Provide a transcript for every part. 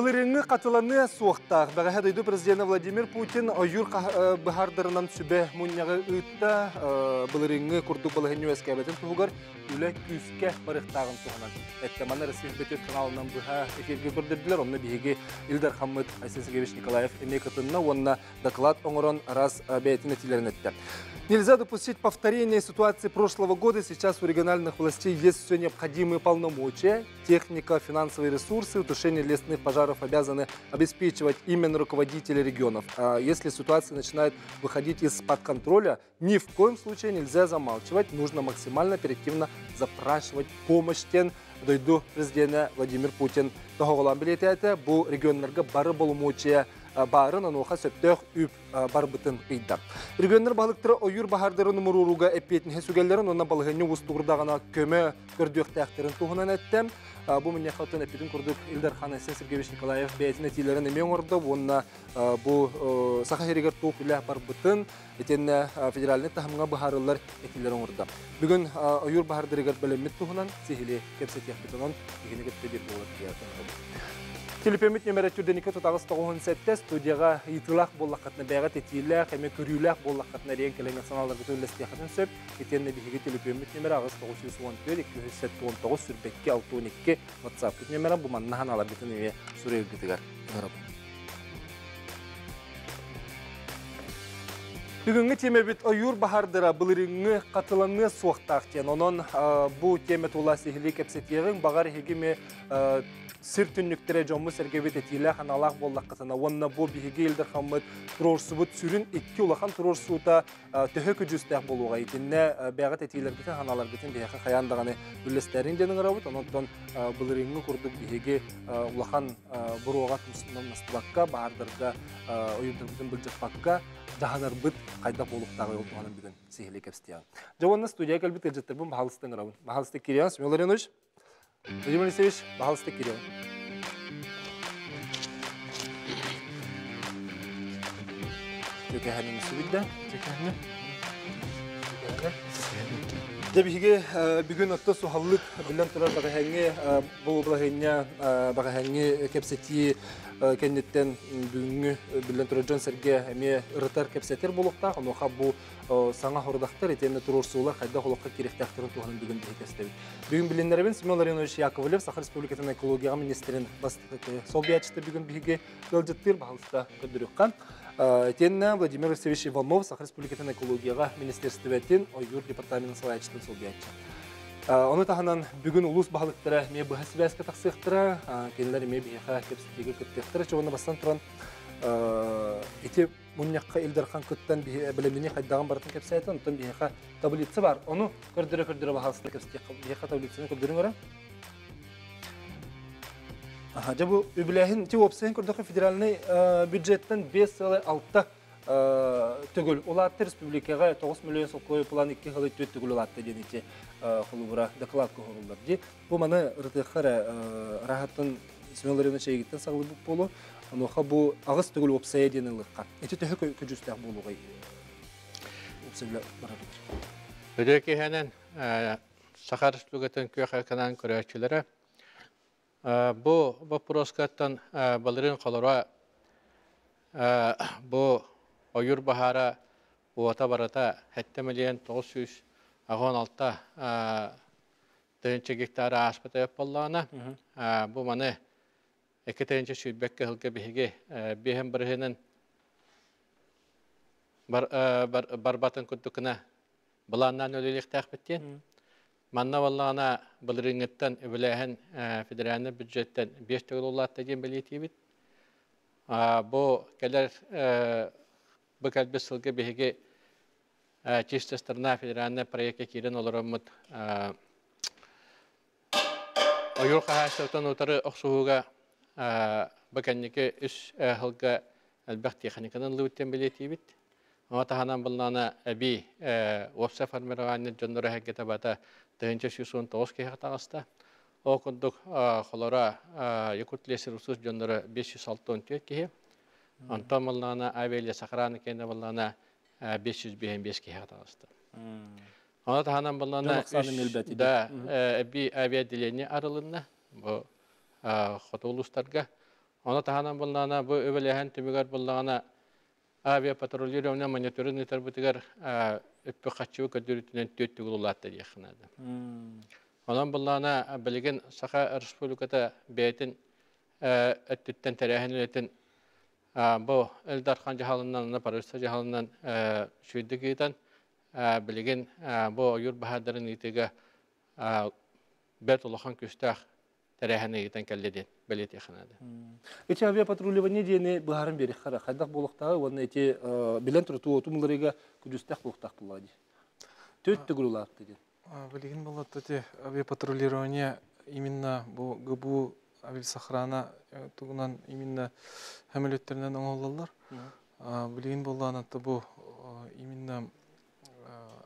Былырыңы қатыланы суықтақ. Бағаға дойду президент Владимир Путин ойыр бұхардырынан сүбе мұнняғы ұйтта былырыңы күрдік балығыны өскәбетін тұғығыр үлі күске барықтағын тұғынан. Әттеманы Россия бетет каналынан бұға эфирге көрдірділер. Онны бейге Илдар Хаммыд Айсенсегевич Николаев эмекатынна, онна доклад оңырон раз бәйтін әтилерін әтті. Нельзя допустить повторения ситуации прошлого года. Сейчас у региональных властей есть все необходимые полномочия. Техника, финансовые ресурсы, тушение лесных пожаров обязаны обеспечивать именно руководители регионов. А если ситуация начинает выходить из-под контроля, ни в коем случае нельзя замалчивать. Нужно максимально оперативно запрашивать помощь. Дойду президент Владимир Путин. Тоғылан білеті әті, бұл регионларға бары болмочия барын ануға сөптөк үп бар бұтын ұйда. Регионлар балықтыры ойыр бағардарын мұруруға әппетін хесугелерін, онна балығыны ұстығырдағына көмі көрдіқ тәқтірін туғынан әттім. Бұл міне қаутын әппетін күрдік Илдар Айсенсегевич Николаев бәйтін әтилерін әмен орды. Онна бұл сақа херегер туқ үлі бар бұтын әтені федераліне тахымға бағарылар әтилерін орды. Бүгін ойыр бағардырығыр бәлемет туғынан сехілі кепсет яқпетінен егені кепте бет болады. Телепемет нөмірі түрденікі тұтағыз 97 студияға етілақ боллаққатына бәғат етейлі, қәме көрілақ боллаққатына рейін кәлі националарға төлесті яқатын сөп, етеніне бігігі телепемет нөмірі ағыз 914-219 сүрбекке 612 WhatsApp нөмірі бұманнаған алар бетін өе сүрел бітігер. Бүгінгі теме бит ойыр бағардыра бұлырыңы қатылыңы суақтақтен. Онын бұл теме тула сехілі кәпсеттерін бағар егеме сыр түнніктері жомы сәргебет етейлі қаналақ боллақ қысына. Онына бұл бігеге елдір қамыд тұрорсыбыт сүрін екі улақан тұрорсуыта түхі күджістәк болуға етінне бәғат етейлер бітін, қаналар бітін бәғі қаяндағаны үлестерін денің арабыт. Онын бұлырыңы күрдік бігеге улақан бұруға тұмсынан настыбаққа, бағардырға ойырдырбытын бүлжықпаққа жағанар бұд қайда болуқтағы олтуғанын бүгін сейхілі кәпістиян. Жауанна студия кәлбіт әлжеттербін бағалыстың арабын. Бағалысты Кириан, Смел Аренович. Владимир Алексеевич, бағалысты Кириан. Төкәхәнің сүбідді. Дәбіге бүгін отты суғаллық білен тұрар бағахәңе кәпсеті кәнеттен бүгінгі білен тұрар жон сәрге әме ұрытар кәпсетер болуқта. Оныға бұл саңа хордақтар етені тұрорсуылар қайда қолыққа керектәқтірін туғанын бүгін бейкәстәбі. Бүгін біленлербен Семен Аренович Яковлев, Сахар Республикатының экологияға министерін сол биячыты бүгін бейге көлжеттір бағалыста көдіріққан. Тенна Владимир Алексеевич Иванов, Сахар Республикатының экологияға министерстветін ойыр департаментін салайчытын сол биячы. Оны тағынан бүгін ұлыс бағалықтары ме бұғасы бәскі тақсықтыра, келілер ме бейіға кепсетегі көттектірі. Жоғында бастан тұран ете мұнияққа елдерқан көттен білімдені қайдаған баратын кепсайты, онтан бейіға таблицы бар. Оны көрдірі бағалысында кепсетегі бейіға таблицаны көрдірін көрі? Жабу өбіләхін те опсайын көрдіқі федеральный бюджеттен 5,6 түгіл. Олатты республикаға 9 миллион солқойы план 2 ғылы төт түгіл олатты денеке құлыбыра докладқа ғырылдар. Бұл маны ұртыққары рахаттың Семен Аренович егіттен сағылы бұп болу, оныға бұл ағыз түгіл опсайы денілікқа. Әте түхі көжістәқ болуға опсайылы барабыдыр. Өдеке әнен Сахар Республикатын көйіқ әкінен көрәтшілері бұл вопроскаттан балырын қалыра бұл ойыр бағара уата барата 7 миллион 900 16 түйінші гектары аспыта өп болуына. Бұл маны 2 түйінші сүйбекке ғылғы бейге бейхен бірігінің барбатын күттікіна бұланнан өлелік тәқпеттен. Манна валлана былырыңыттан өбіләхін федеральный бюджеттен 5 түгіл олатты ден білеті бит. Бұл кәлер бұл кәлбі сылғы бейге чисто страна федеральный проектке керен оларымыд ойыр қағашылықтан ұтары оқсуғыға бұкәннеке үш ғылға әлбәқ техниканың лүттен білеті бит. Отаханан бұлнана әбі опса формированный жонлары әкеті бата 1919 кеға тағыста. Оқындық қолара Якутлесі ресурс жонлары 564 кеге. Антон бұлнана әбейлі сақыраны кені бұлнана 555 кеға тағыста. Отаханан бұлнана әбі авиаделение арылынна. Қоты ұлыстарға Ona tahanan bulana bu öbelehen tümüger bulana авиапатрулирование мониторинг тарбытыгар өппө качыбы көдөрүтүнөн төттүг улаатта дияхнады. Онан буллана билген Саха Республиката бетин өттүттен терехенетин бу Элдархан жаһалынан Парыста жаһалынан шүйдүгүтен билген бу юр баһадарын итеге бет улахан күстах терехенетен келдеден белет яхнады. Эти авиапатрулирование дени баһарын бери хара хайдак болуктагы оны эти билен турту отумларыга күдүстак болуктак булады. Төттүг улаатты ден. Билген болот эти авиапатрулирование именно бу ГБУ авиасохрана тугунан именно хамелеттеринен оңоллар. Билген болган бу именно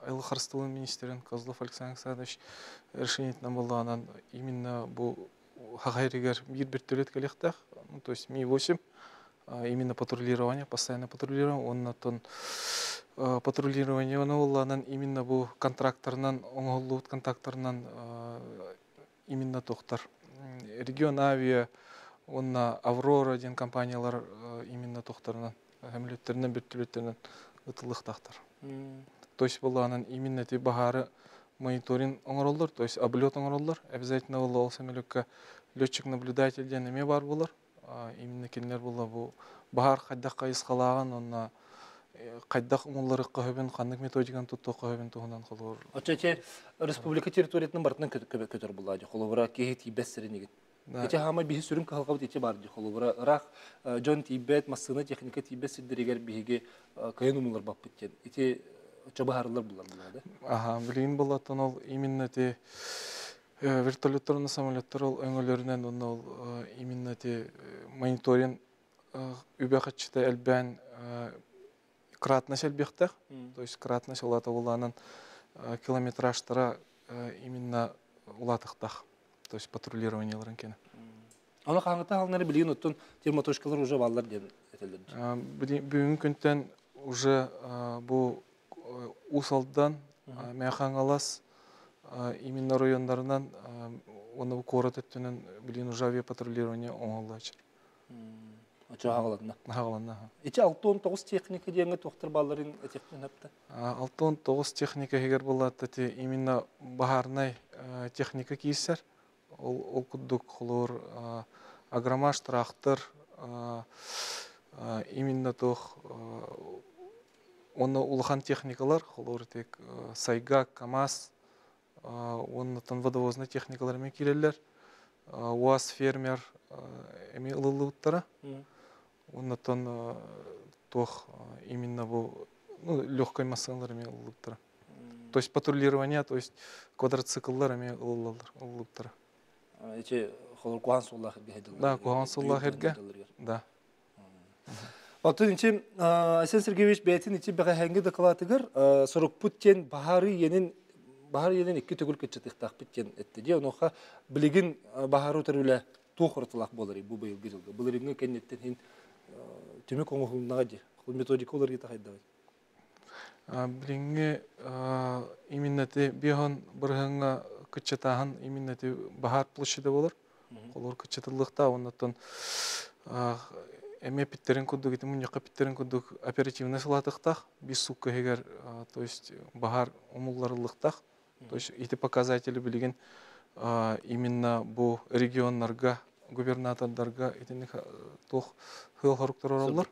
Айлык Харстылын министрин Козлов Александр Александрович решениетинен болган именно бу хагайригер бир төлөт келектах, то есть Ми-8 именно патрулирование, постоянное патрулирование, оннан патрулирование болганан именно бу контракторнан оңоллуут контракторнан именно токтар. Регион авиа, онна Аврора ден компаниялар именно тохтарынан хамилеттеринен бир төлөттеринен ытылыктактар. То есть болганан именно те баһары мониторинг оңороллар, то есть облет оңороллар, обязательно ол самолетка летчик-наблюдатель денеме бар булар. Именно кенлер була бу баһар кайдак кайыскалаган, онна кайдак оңоллары кабын кандык методиканы тутту кабын тугунан кылыр. Ачаче республика территориятын бартынан көтөр булады. Холовра кехи бессеринеген. Эти хама бихи сүрүн калгабыт эти барды. Холовра рах жон тибет массына техника тибет сиддерегер биһиге кайын умулар баппыттен. Эти чабахарлар булар булады. Ага, билин болатын ол именно те вертолеттер, самолеттер ол өңөлөрүнөн ол именно те мониторинг үбәкатчыта элбән кратность элбехтах, то есть кратность улата уланын километражтара именно улатыктах, то есть патрулированияларын кене. Аны каңгыта халнары билген оттон термотошкалар уже баллар ден этелер. Бүгүнкү күндөн уже бу Усалдан, Мяхангалас, именно райондарынан оны корот өттүнөн билин уже авиапатрулирование оңоллачыр. Ачагаларына. Хагалана. Эти 6-9 техника дегенге токтор балларын этектен апты. 6-9 техника эгер болот эти именно баһарнай техника кийсер, ол кудук холор агромаш трактор именно тох оны улахан техникалар, холор тек Сайга, КамАЗ, оннан водовозный техникалармен киреллер, УАЗ фермер эми ылылыктара. Оннан тох именно бу легкой машиналармен ылылыктара. То есть патрулирование, то есть квадроцикллармен ылылыктара. Эти холор куансуллах гайдылар. Да, куансуллах эрге. Да. Атын içim Asен Сергеевич бәйтин içim бәгә хәңге докладыгыр сорок путтен баһары енен икки түгел кетчетиктак биттен этти. Ди оноха билеген баһары төрүлә тохортылак болар бу быйыл гыжылды. Буларыңны кеннеттен хин төмөк оңгулнага ди. Хул методикалар гыта хайдабай. Билинге именно те бихан бирханга кетчетахан именно те баһар площади болар. Олар кетчетилыкта оннан эме питтерин кудук ити муньяка питтерин кудук оперативный салатыктах без сукка эгер, то есть баһар умулларлыктах, то есть эти показатели билген именно бу регионнарга губернатордарга этини тох хыл харуктар ораллар.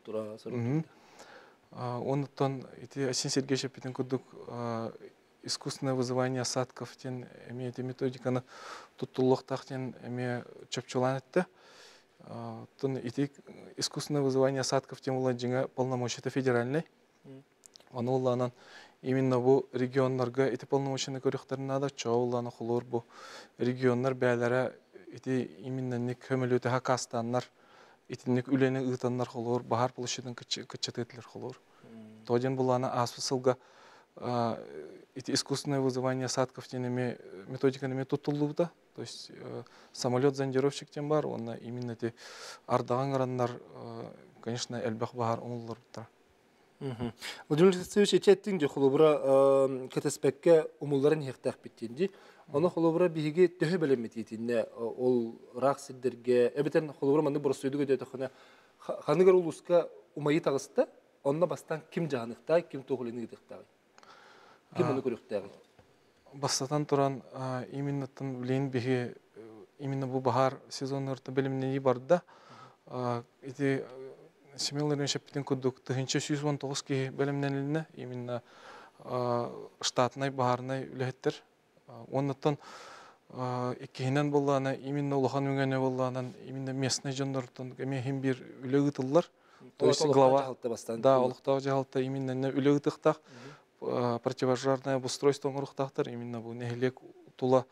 Оннан эти Асен Сергеевич питин кудук искусственное вызывание осадков тен эме эти методиканы туттулуктах тен эме чөпчулан этти. Тон эти искусственное вызывание осадков тем уладжинга полномочия это федеральный. Он уланан именно бу регионнарга эти полномочия көрөктөрүн надо чоуланы холор бу регионнар бәләре эти именно ник хөмөлөтө хакастаннар эти ник үлени ытаннар холор баһар площадын кычытытлар холор. Тоден буланы асылга эти искусственное вызывание осадков тенеме методиканы туттулууда. То есть самолет-зондировщик тем бар, он именно те ардаган граннар, конечно, элбах бахар оңлар буттар. Владимир Алексеевич, ечеттің де құлыбыра кәтеспәкке умулларын хектақ біттенді. Оны құлыбыра бігі төхі бәлеммететінде ол рақ сілдерге, әбетен құлыбыра маңды бұрыстойды көдеті қанығыр ұлысқа умайы тағысты, онына бастан кім жағанықтағы, кім тоғылыны кедіқтағы? Кім оны көріқтағы? Бастатан туран именно билин биги именно бу бахар сезоннарда белемнеги барды да. Эти семьяларын шептен кудук 1919 ки белемнелине именно штатный бахарный үлеттер. Оннан иккенен боллана именно улахан үнгәне болланан именно местный жоннордан кемехин бир үлегитыллар. То есть глава да, улуктау жаалта именно үлегитыктак. Противопожарное обустройство ngurухтактар именно бу нехилек тула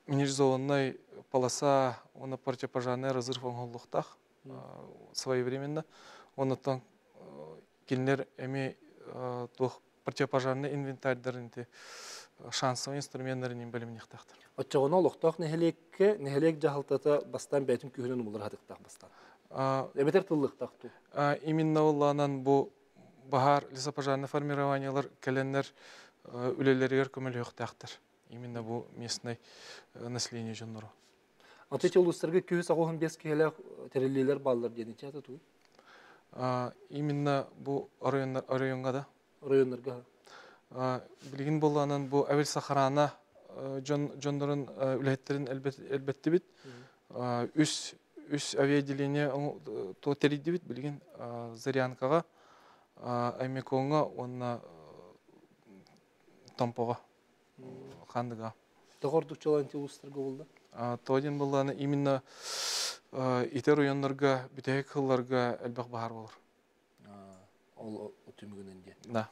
минерализованный полоса, он противопожарный разрыв оңоллуктах своевременно. Оннан кинлер эми тух противопожарный инвентарьдарын шансовый инструменттарын билимнехтактар. Отчогоно лохтак нехилек жаалтата бастан бәйтим күһүнүн булар хатыктак бастан. Эбетер тыллыктакту. Именно уланан бу Бахар лесопожарное формированиялар кәленнер үлелергер көмөлі өқтақтыр. Именно бұл местный население жоннору. Антети улустарга көз ағуын бес кейлер тәрелелер баллар денече аты туй? Именно бұл районға да. Районларға? Білген болғанын бұл әвел сахарана жоннорын үлеттерін әлбетті бит. Үс авиаделение терейді бит білген Зарянкаға. Аймеконга онна тампога хандыга. Тагордук чаланти улустарга болду. Тооден болланы именно итер районнарга, бүтек кылларга элбак бахар болор. Ол өтүмүгүнөн де. Да.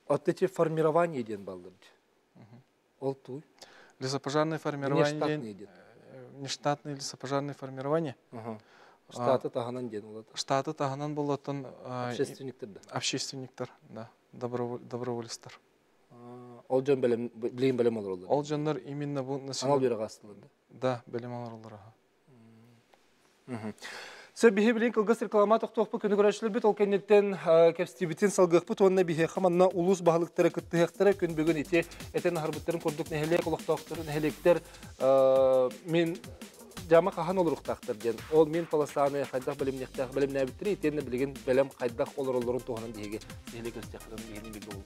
Оттече формирование ден балдыр. Ол туй. Лесопожарное формирование. Нештатное лесопожарное формирование. Штаты тағанан ден олады. Штаты тағанан болатын общественниктер, да, добровольстар. Ол жон білген білем олар олар. Ол жондар именно бұл Анал бері қастылады. Да, білем олар олар. Сө бихе білген кылгыс рекламатық тоқпы күні көрәшілер бет, ол кәнеттен кәпстебетін салғық бұт, онына бихе қаманна улус бағылықтары күттіғықтары күн бүгін ете әтен ғарбыттарын көрдік нәхелек, олықтақтары нәхелектер мен жама қахан олар ұқтақтыр ден. Ол мен паласаны қайдақ білімнектақ білім нәбіттірі етені білген білім қайдақ олар оларын тоғынан деге нәхелек өстеқлерін егені білгі ол.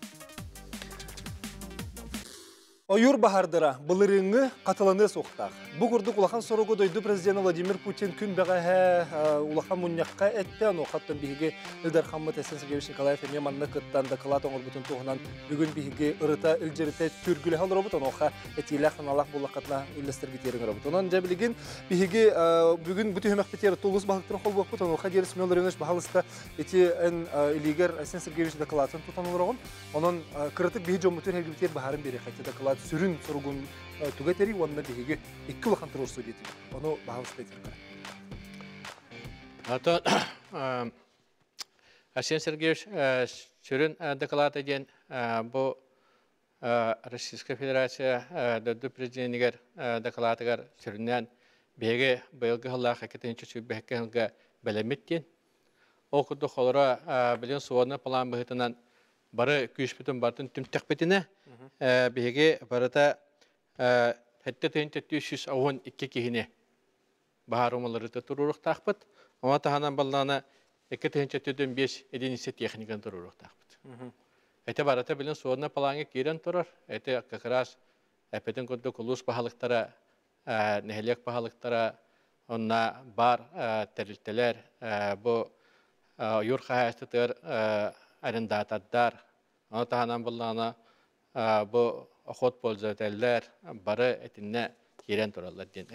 Ойур бахардыра, бұлырыңы қатыланы соқтақ. Бұл күрдік улахан сорығы дойды президент Владимир Путин күн бәғәе улахан мұнияққа әтті, ано қаттан бейге Илдар Хаммат Әсен Сергеевич Николаев әме манна кыттан да қылат оңыр бұтын тоғынан бүгін бейге ұрыта үлжеріте түргілі халыр обыт, оноға әтейлі қаналақ болақатына үлләстіргі теріңір обыт. Онан жәбілеген бейге бүгін бүті хөмәқ бетері толыс бағықтырын қол бұқпыт, оноға дері смелдеріңіш бағалысқа әте ән Илигер Әсен Сергеевич да қылатын тұтанылыр оғын. Онан кырытык бейге жомытын әргібітер бағарын бері қайтты да қылат сүрін сұрғын түгетері, онына бейге екі ұлақан тұрыр сөйлеті. Оны бағалысқа етер қара. Әсен Сергеевич сүрін доклады ден бұл Российская Федерация дөді президентігер докладығар сүріннен бейге бұйылғы ғылақ әкетінші сөйбәкке ғылға бәлеметтен. Ол күрді қолыра білен суарына палан бұғытынан бары күйіш бүтін бардың түмтек бітіне бейге барыта хәтті түйінті 312 кейіне бағар омалары тұрурық тақпыт. Ома тағанан балланы 2-5 единесе техниканы тұрурық тақпыт. Әті барыта білін суарына палаңы кейрен тұрыр. Әті қақырас әпетін күрді құлыс бағалықтара, нәхелек бағалықтара, онна бар тәрілтелер, бұл юр қағастытыр арендатаддар. Оны тағанан балланы бұл охот пользовательлер бары этинне кирен туралар ден.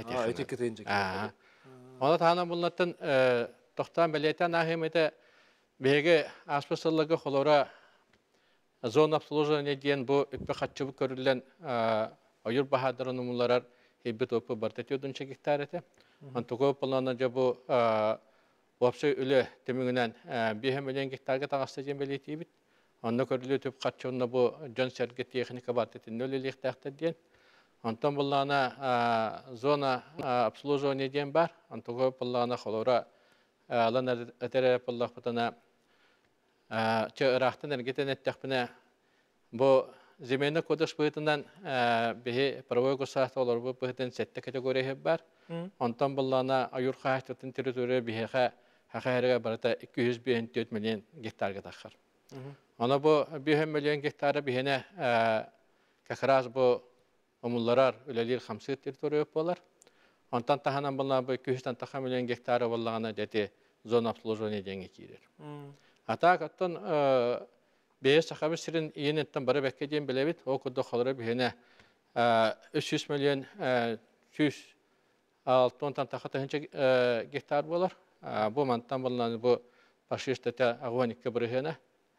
Оны тағанан бұлнаттын тоқтан бәлетен ахиметі беге аспасылығы қолора зон обслуживания ден бұл үппе қатшыбы көрілген ойыр бағадырын ұмыларар хейбет опы бартеті өдінші гектар еті. Антығы бұлнаны жа бұл опсы үлі төмігінен 5 миллион гектарға тағасты ден бәлеті ебіт. Онда көрілі төп қатшуында бұл жон сәргі техника бартетін нөл електәқті ден. Онтан бұллағына зона обслуживания ден бар. Антығы бұллағына қолора алан әтере боллақ бұтана чы ырақтын әргетен әттіқпіне бұ Земельный кодекс бұғытынан бігі правой государство олар бұл бұғытын сәтті категория бар. Онтан бұллана айыр қағаштықтың территория бігі хақайырға барыта 254 миллион гектарға таққар. Оны бұл 1 миллион гектары бігіне кәкіраз бұл омылларар өлелер қамсы территория болар. Онтан таханан бұллана бұл 200 миллион гектары боллағана дәте зона обслуживания денге кейдер. Атақ оттан бейес сақабы сірін иенеттен бары бәкке дейін білебет, о күрді қолыры бігіне 300 миллион 160 тақы гектар болар. Бұл мантан болған бұл пашистата ағуаникке бірігені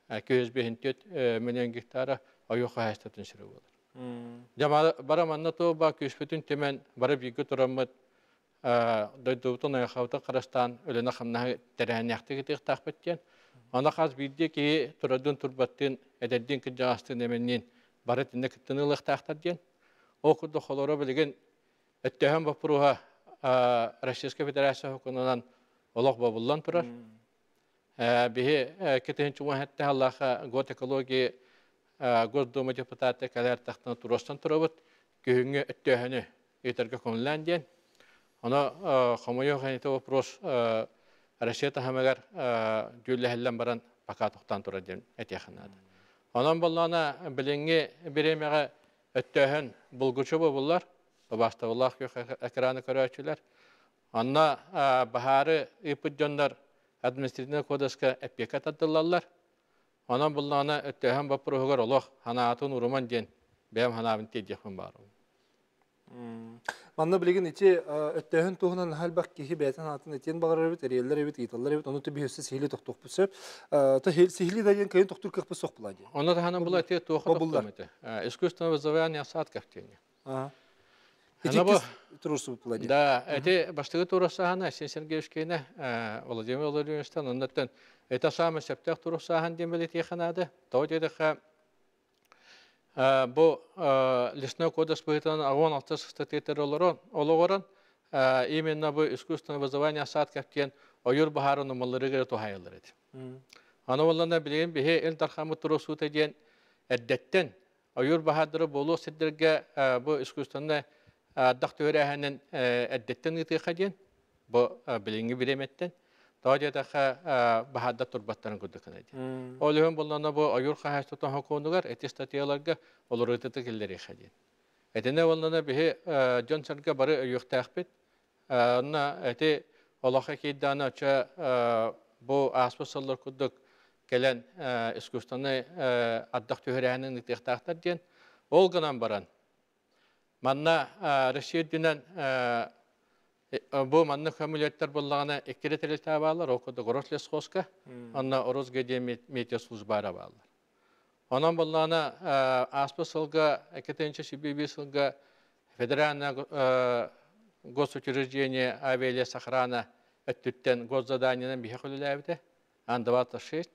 254 миллион гектары ойуға әстетін сірі болар. Бара манна тоба күшпетін темен бары бейгі тұрамыд дойдуытын аяқауды Қарастан өліні қамнағы тәрәнияқты кетек тақпеттен. Ана қаз білді ки тұрадың тұрбаттың әдәдден күнжағастың әменнен бары тінне күттіні ұлықтақтар ден. Ол күрді қолыры білген әттіғен бапыруға Российская Федерация хукунынан олық бабылан тұрар. Бігі кетігін чуған әтті Аллаға год экология Госдума депутаты кәлер тақтына тұрастан тұрабыд, күйіңі әттіғені етерге көңілін ден. Ана қамайы ғаниты вопрос Россия тахамагар дүйілі баран бақа тоқтан тұра ден әтияқынады. Онан боллана біліңге беремеға өттөһін бұлгучы болар, баста болақ әкіраны көрәчілер. Онна бағары үпіт жондар административный кодекска әппека таддылалар. Онан боллана өттөһін бапырығығар олық хана атын ұрыман ден бәм ханабын тедекпін барым. Манна билеген иче өттөһүн туһунан халбак кихи бәтен атын этен багырыр бит, эреллер бит, италлар бит, оны төбе хөссе сихили токтук бүсөп, та сихили даган кайын токтур кык бүсөк булади. Оны да ханан була те тохо токтумете. Искусственное вызывание осадков тени. Итик турусу булади. Да, эти баштыгы турусахана Сен Сергеевскийне Владимир Владимировичтан оннаттан это самый септех турусахан демели теханады. То дедеха Бұл лесной кодекс бұғытынан ағуан алтыс статетер олығырын, именно бұл искусственное вызывание осадков кен ойыр бұхарын ұмылыры кері тұхайылыр еді. Аны олғанда білген біге ел тархамы тұрысуыты ден әддеттен ойыр бұхадыры болу сіддерге бұл искусственный ардақ төр әхінен әддеттен ғытыға ден, бұл біліңгі біреметтен. Тадиядаха бахадда турбаттарын күддікін еді. Ол үйін болғанда бұл айыр қағастықтан хокуынығар әті статияларға олар өтеті келдері қаден. Әтіне болғанда бігі Джонсонға бары өйіқті әқпет. Онына әті олаққа кейданы өтші бұл аспы сылыр күддік келен искусстваны ардақ түйірәнің үтіқтақтар ден. Ол ғынан баран. Манна Ресей дүнен Бұл манны көмілеттер болағына еккері тәрелті абалар, оқыды ғұрос лесқосқа, онна орыз геде метео службара абалар. Онан болағына аспы сылға, әкетенші сибиби сылға федеральна госучреждение авиалия сахрана өттіттен госзаданиянан бихе құлылы әбді, андываты шест.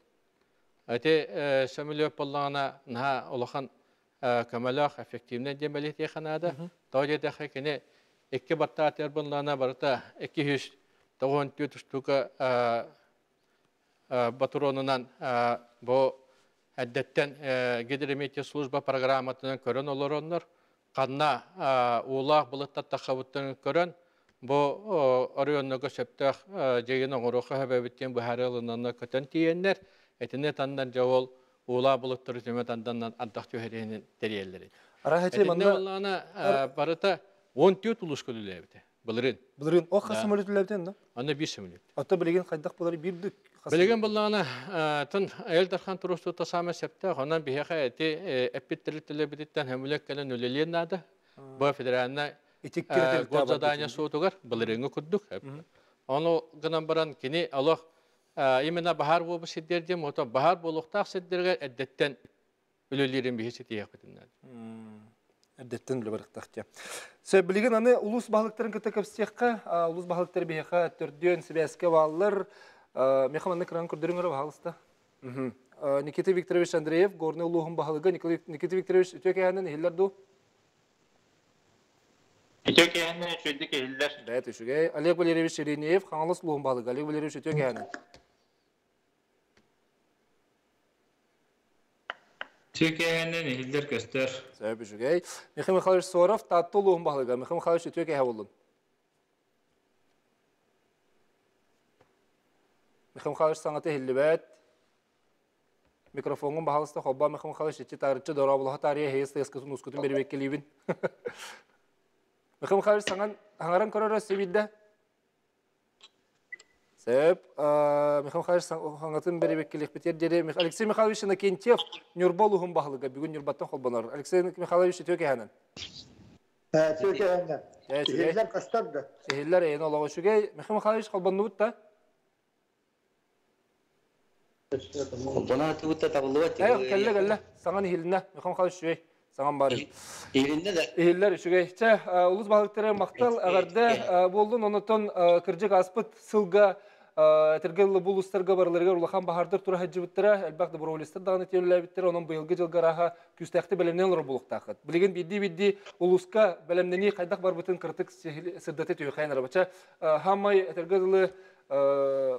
Әте сөмілеп болағына наға олақан көміліқ эффективнен демелі тейханады. Таудеді қекені Ekki barta terbunlana barta 294 штука батуронунан бу әддеттен гидрометео служба программатынан көрөн олороннор канна улах булытта тахабыттан көрөн бу орионнога септах жегин оңороха хабебиттен бу харылынан көтөн тиеннер этине тандан жавол ула булыттыр жөмөтандан андак төһөренин терелleri. Арахаче манна барта 14 улус көлүләбите. Булырын о хасымөлүләбитен да? Аны 5 миллион. Ата билеген кайдак булары бирдик. Билеген булганы тын Элдархан турусту тасама септе, онан бихеха эти эпиттерилебиттен хемлек келен өлелен нада. Бу федеральна госзадание сотугар булырынгы куддук. Аны гынан баран кини Аллах именно бахар бу сиддерде мото бахар болуктак сиддерге эддеттен өлелерин бихеси тиякбитиннер. Әдеттен білі барықтақча. Білген аны улус бағылықтарын көті көпстеққа, улус бағылықтары бейеқа түрден себәске бағылыр, мекаманны қыран күрдіріңір бағылысты. Никита Викторович Андреев, горны улуғын бағылығы. Никита Викторович, өтек әйінен елдер ду? Итөкәһеннән шөйдик эһилләр. Да, түшүгей. Олег Валерьевич Шеренеев, хаңлыс луғын балык. Олег Валерьевич өтөкәһенен. Төкәһеннән эһилләр көстәр. Сәбәп түшүгей. Михаил Михайлович Соров, татты луғын балык. Михаил Михайлович өтөкәһе болын. Михаил Михайлович саңаты хиллибәт. Микрофонын бағалысты қобба Михаил Михайлович етті тарытчы дора бұлға тария хейісті ескісін ұскытын бері беккелейбін. Михаил Михайлович саңаран көрірі сөбейді? Сәп, Михаил Михайлович саңатын бері беккелек бетер деді. Алексей Михайлович Иннокентьев Нюрбол ұғын бағылыға бүгін Нюрбаттан қолбанар. Алексей Михайлович төке әнін? Төке әнін. Ehiller kaçtardı. Ehiller eyni olağı şügey. Mihim Mihайлович qalbanını butta? Bana tuğutta tabulu var. Kelle. Sana ehiline. Mihim Mihайлович şügey. Sana bari. Ehilinde de. Ehiller şügey. Ulus balıkları maqtal ağarda boldun onuton kırcık aspıt sılga Tergeli bu uluslarga barlarga ulahan bahardır tura hacı bittira. Elbette bu uluslar dağını tiyonlar bittira. Onun bıyılgı jılgaraha küstekti belemnen olur buluk taqıt. Bilgin biddi uluska belemneni qaydak bar bütün kırtık sırdatı tüyü qaynar baça. Hamay tergeli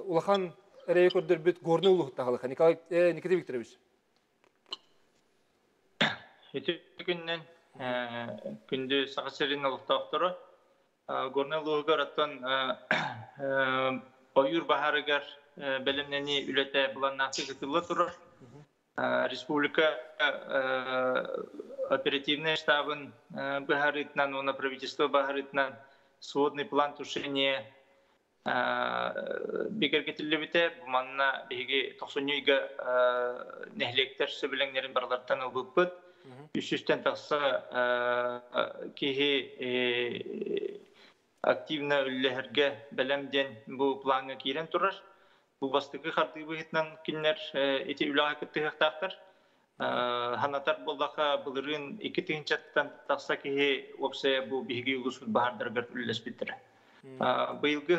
ulahan ereye kördür bit gorne uluq taqılıqa. Nikita Viktorovich. Günden gündü sağserin uluq taqtırı. Gorne uluğu attan Oyur baharıgar belimleni ülete bulanması kıtıllı durur. Республика оперативный штабын Бахаритнан, она правительство Бахаритнан сводный план тушения бигергетилебите буманна биги 90-га нехлектер сөбелеңнерин барлардан ылбыппыт. 300-тен тақса кихи активно үлләһәргә бәләмдән бу планга кирен турар. Бу бастыгы харды быһытнан киннәр эти үләгә киттехтактар. Ханатар булдака булырын 2 тыгынчаттан такса ки опсе бу биги улус баһардыргар үлләс биттер. Быелгы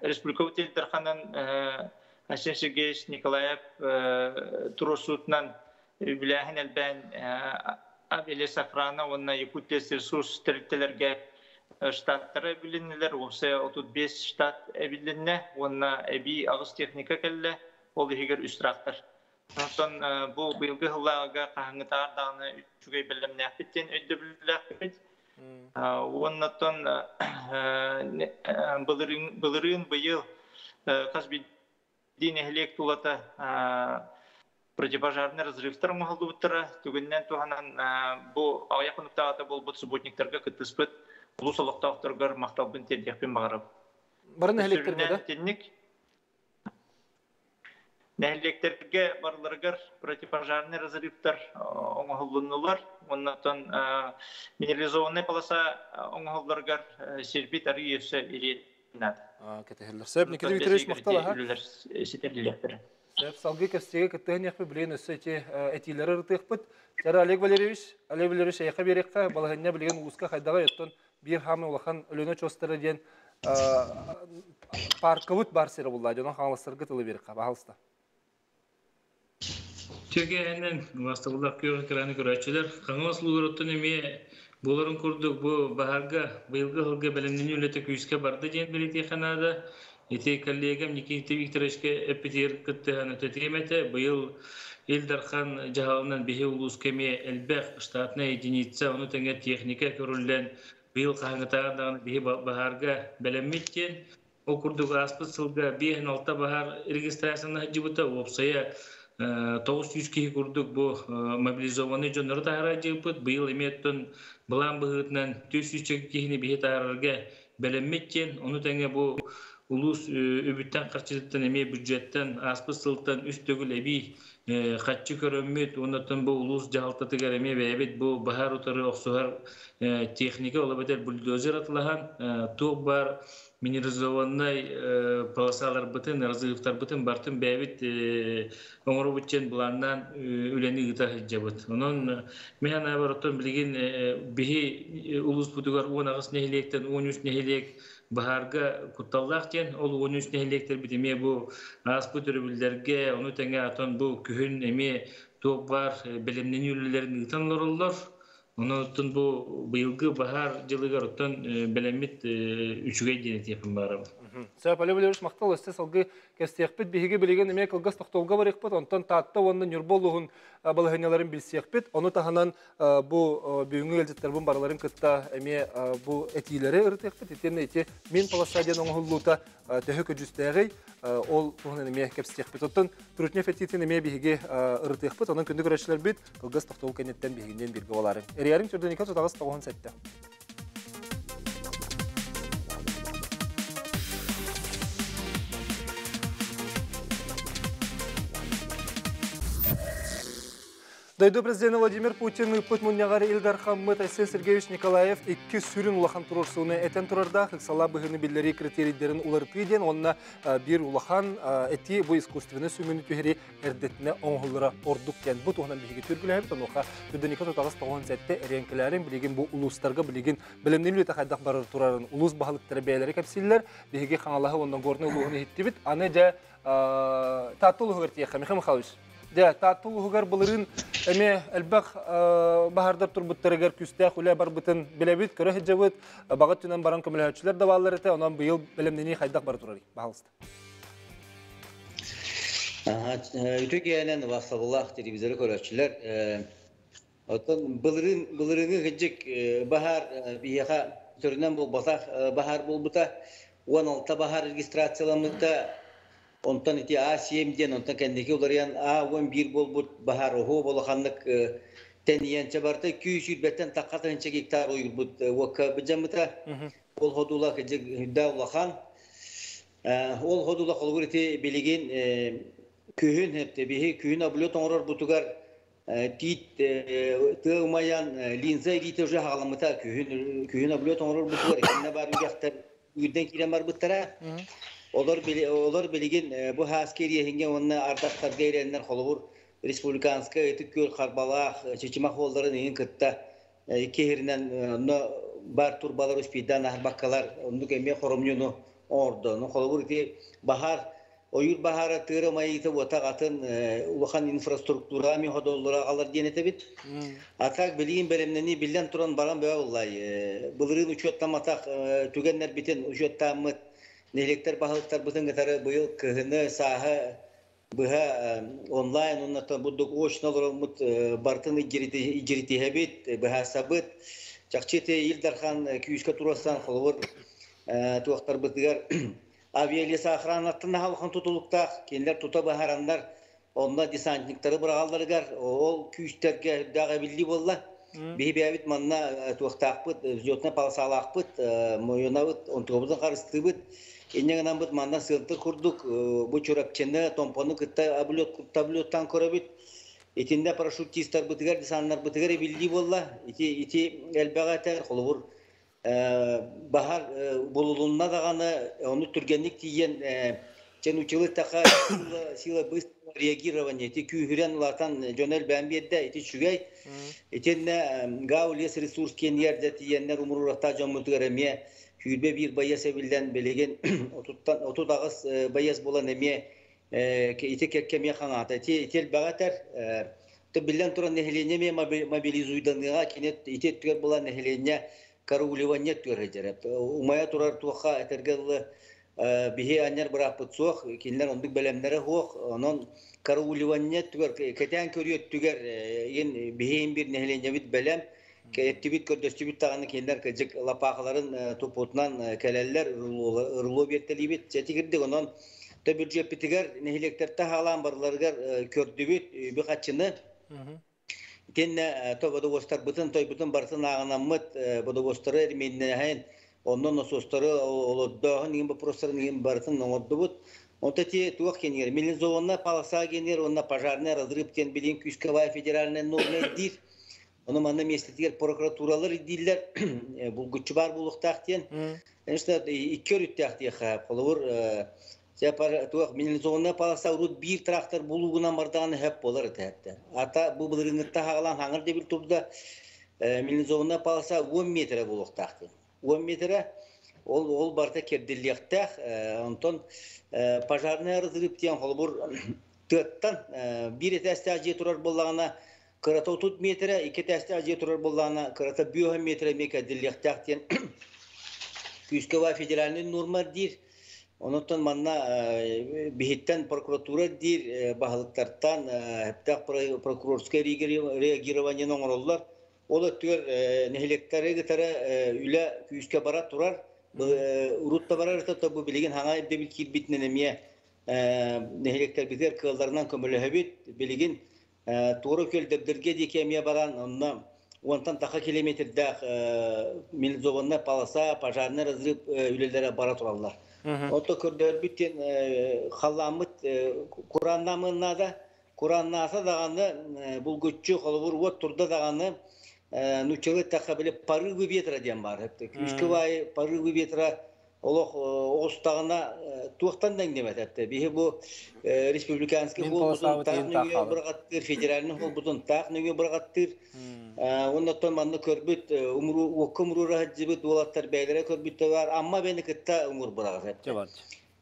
республика үтелдәрханан Ашеншегеш Николаев турусутнан үләһен әлбән Абеле Сафрана, онна Якутия ресурс территориялерге штаттары билинелер, осы 35 штат билинне, онна эби агыс техника келле, ол егер үстрактар. Сонтон бу быйылгы хыллага кахаңытар даны үчүгөй билемне биттен өйдө билек. Оннотон былырын быйыл казби динехлек тулата противопожарный разрывтар махалдубуттара түгүннен туханан бу аяқынуктаата болбут субботниктерге кыттыспыт улус олоктоокторгор макталбын тендекпен багарып. Барын электерге да? Нехлектерге барларгар противопожарный разрывтар оңоллуннулар. Оннотон минерализованный полоса оңолларгар сербит арыйсы иринат. Кетехелер. Себ Никита Викторович мактала. Салгы кәстеге кіттігін еқпі білген өсі әтейлері рытық бұд. Жары Олег Валерьевич әйқа берекқа балығынна білген ұлысқа қайдаға еттін бір хамы олақан өліні чостыры ден паркывыт бар сері бұлда. Жонын қаңлыстырғы тылы берекқа. Бағалыста. Türkiye'nin vasıtalar köy körçüler kangas lugurotun emi boların kurduk bu baharga bıyılgı hılgı belemden ülete kuyuska barda jen belediye kanada ete kollegam Nikita Viktorovичке эпитер кытты аны тетемете быйыл Элдархан жаһалынан бихе улус кеме элбек штатная единица оны теңе техника көрүлгөн быйыл каңытаган бихе баһарга белемметтен окурдук аспыт сылга бехин алта баһар регистрацияны жибута опсая 900 кихи курдук бу мобилизованный жоннор тахара жибут быйыл эметтен былан быгытынан 400 кихини бихе тахарга белемметтен оны теңе бу улус үбүттен карчылыктан эме бюджеттен аспы сылтан үстөгүл эби катчы көрөммөт онотон бу улус жалтатыгар эме бэбит бу бахар утары оксугар техника олабетер бульдозер атылаган топ бар минерализованный полосалар бытын разрывтар бытын бартын бэбит оңору бутчен буландан үлени ыта жабыт онон мен абартон билген бихи улус бутугар 10 агыс нехилектен 13 нехилек Баһарга кутталлахтен ол 13 нехилектер битеме бу аспы төрүбүлдерге ону теңе атон бу күһүн эме топ бар белемнен үлелерин ытанларлар Онотун бу быйылгы бахар жылыгар оттон белемит үчүгэй дене тепин барабы. Сөп әлі білеріш мақтал өсті салғы кәстияқпет бейге білеген әме кылғас тоқтолға бар еқпет, онтан таатта онын юрболуғын балығыняларын білсияқпет. Оны тағанан бұл бүйінгі елдеттер бұн бараларын күтті әме бұл әтейлері ұртеқпет. Етені әте мен паласадиян оңғылуыта төхі көджістәғей ол тұғын әме кәстияқпет. Оттан тұрутнев әтейтін әме бейге ұртеқпет. Онын күнді көрәшілер бет кылғас тоқтол кәнеттен бейгінден бірге оларын. Әріярың түрден еказ отағыз тағуын сәтті. Дойду президент Владимир Путин үппет мұнияғары Илдар Хаммет Айсен Сергеевич Николаев 2 сүрін улахан тұрырсуыны әтен тұрарда қықсала бұғыны білдері критерийдерін уларты еден, онына бір улахан әти бұл искусственны сүміні түйері әрдетіне оңғылыра ордық кен. Бұл туғынан бейге түргілі әбіт, оныға түрденекі тұтағыз тоғын сәтті әренкілерін білеген бұл ұлыстарға білеген білімнен өте қайдақ барыр тұрарын ұлыс бағылық тәрбиелері кәпсілер бейге қаңалағы ондан горны ұлығыны хеттебіт. Аны жа татты ұлығы өртияққа, Михаил Михайлович. Да, татты ұлығығар бұлырын әме әлбәқ бағардар тұрбыттарығар күстәқ үлі бар бұтын біләбіт, көрі хеджабыт, бағыт түнен баран көміләтшілер давалар әті, онан бұйыл білімдені қайдақ бары тұрарық, бағалысты. Түркияның васылылақ телевизоры көрәтшілер, бұлырыны хеджік бағар бияға түрінен бұл басақ бағар бұл бұта, 16 бағар регистрацияланымызда онтан ити А7-ден, онтан кәндеке оларыян А11 болбут бағар оғо болақанлық тәниянча барды 200 бәттен таққатынча гектар ойыл бұд уаққа бұджамыта. Ол ходула кәжік хүдда олақан. Ол ходула қолғыр ити белеген күйін әпті, бейі күйін абылет оңырар бұтығар тит тұғымаян линза елейті уже ғаламыта күйін абылет оңырар бұтығар. Кәнне бар үйяқтар үйден келен бар бұттара. Олар білеген bu askeriye hingen onunla ardaqtarga erenler xolubur Respublikanska etik göl qarbalaq çeçimaq olların eyin kıtta kehirinden bar turbalar uspidan ahbakkalar onu kemiye xoromyonu ordu onu xolubur iti bahar oyur bahara tığırı mayıta otaq atın uluqan infrastruktura mi hodollara alır denete bit atak bilgin belemneni bilden turan baran böyle olay bılırın uçotlamataq tügenler biten uçotlamıt Nehlikler bahalıklar bütün gitarı bu yıl kıhını saha buha online onunla bulduk oşna olumut bartını icriti hebit buha sabit çakçete İldarhan 200 turastan xolur tuaqtar bitigar avialiyasi ahranatında halkın tutulukta kendiler tuta baharanlar onlar desantnikleri bırağallarıgar ol 200'terge dağı bildi bolla bebebit manna tuaqtaqpıt jotna palsalaqpıt moyonavıt ontobuzdan qarıstıbıt Enneğinden bud mandan sığıntı kurduk. Bu çorapçende tomponu kıtta ablottan korabit. Etinde paraşütistler bıtıgar, disanlar bıtıgar bildiği bolla. İti elbağater xolubur. Bahar bululunna dağını onu türgenlik diyen çen uçılı taqa sila bıst reagирование. Eti kühüren ulatan Jonel Bambiyedde eti şügey. Etinde gavliyes resurs ken yerde diyenler umururaqta jammutıgar emiye. Hüybe bir bayas evilden belegen 30 ağız bayas bolan emiye iti kekkemiye kanata. Iti bağatar bilden turan nehilenye mobilizuydanlığa kinet iti tüger bolan nehilenye karulivanya tüger hecerep. Umaya turar tuğa etergeli bihi anyer bırakıp soğuk kinler onduk belemlere hoğuk onun karulivanya tüger keten körüyor tüger bihi bir nehilenye bit belem Ettibit kördöstübit tağını kendiler kıcık lapaqaların topotnan keleller ırılo bettelibit. Çeti girdik onun tabi cepitigar nehilektertte halan barlargar kördübit bir kaçını. Tenne toba dostlar bütün toy bütün bartın ağınamıt bu dostları ermeyinne hayn ondan o sosları olodağın gibi prostarın gibi bartın olodubut. Ontati tuaq kenir milizovonna palasa genir onna pajarne razrıpten bilin Küskavay Federalne normal Onu manna mesletiger prokuraturalar diller bu güçbar buluqtaq diyen. İşte iki örüttaq diye xap. Olur separ tuaq milizovonna palasa urut bir traktor buluğuna mardan hep bolar hatta. Ata bu bılırıngıtta hağlan hangar debil turda milizovonna palasa 10 metre buluqtaq. 10 metre ol barta kerdilliyaqtaq. Ondan pajarne razrıp diyen olur tığıttan bir etestajiye turar bolağına Kırata 30 metre, iki testi acı turur bulana, kırata 1 metre meka dillektakten Küskeva federalinin normal dir. Ondan manna bihitten prokuratura dir bahalıklardan hepta prokurorskaya reagirovanyen oңороллар. Ola tür nehleklere gitara üle küske bara turar. Urutta bara rıta bu bilgin hana evde bil kirbitnen emiye nehlekler biter kıllarından kömürlehebit bilgin Toru köl debdirge dike emiye baran ondan 10 taka kilometrede Milzovanna palasa pajarны разрыв ülelere bara turarlar. Oto kördör bütün hallamıt Kur'an namına da Kur'an nasa dağını bulgutçu holvur ot turda dağını nuçevet takabile parı gübetra diyen var hep. Küskü vay parı gübetra Oloq Oğustağına tuğtan dengemet hep. Bihi bu Respublikanski holbutun taq nüge bırgattır, federalinin holbutun taq nüge bırgattır. Ondan manna körbüt umru okumru rahjibit olatlar beylere körbüt var amma beni kitta umur bırgat hep.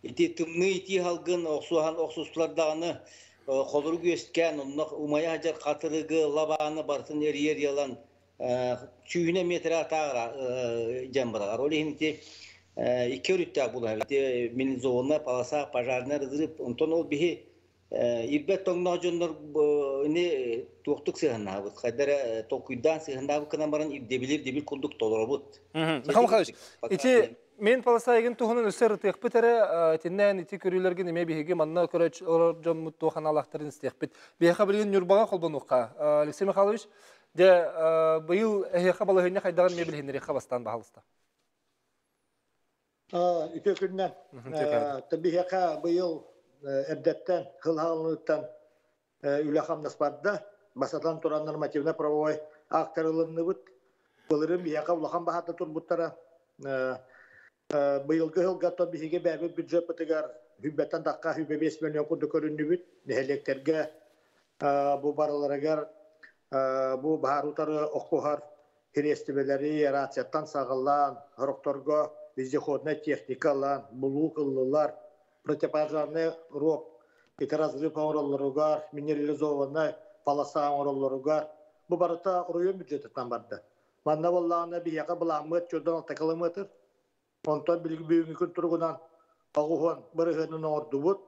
İti tümnü iti halgın oqsuhan oqsuslar dağını qoluru göstken onunla umaya hajar qatırıgı labağını barsın eriyer yalan çüyüne metre atağıra jambıragar. Olihini iki örütte bu da Milzovna palasa pajarna rızırıp ondan ol bihi İrbet toğna jonlar ne tuğtuk sığınna bu kadar tokuydan sığınna bu kanamaran ibdebilir debil kulduk dolorobut. Xam xaliş. İti men palasayın tuğunun öser tekpitere tinnen iti körülerge neme bihege manna köröç orjom muttoxan alaqtırın istekpit. Beha bilgen yurbaga kolbanuqa. Alexey Mikhailovich de bıyıl ehqa balahına qaydagan me bilhenleri xabastan bahalısta. İki günden tabii heka bu yıl ebdetten hılhalılıktan ülehamdas barda basatan turan normativne pravovay aktarılığını bud bılırım bir heka ulaham bahatta turbutlara bu yılgı hılga tabii hege bäbi büdjet bitigar hübbetten dakika hübbe 5 milyon kudu körünü bud nehelekterge bu baralara bu baharutarı okuhar hirestibeleri yaratiyattan sağılan horoktorgo вездеходная техника лан, булук ыллылар, противопожарный рог, это разрыв оролларугар, минерализованный полоса оролларугар. Bu barıta oraya büdjetten bardı. Manna vallahına bir yaka bulanmıt, çöden 6 kilometr. Ondan bilgi büyümükün turgunan ağuhun bırıhının ordu bud.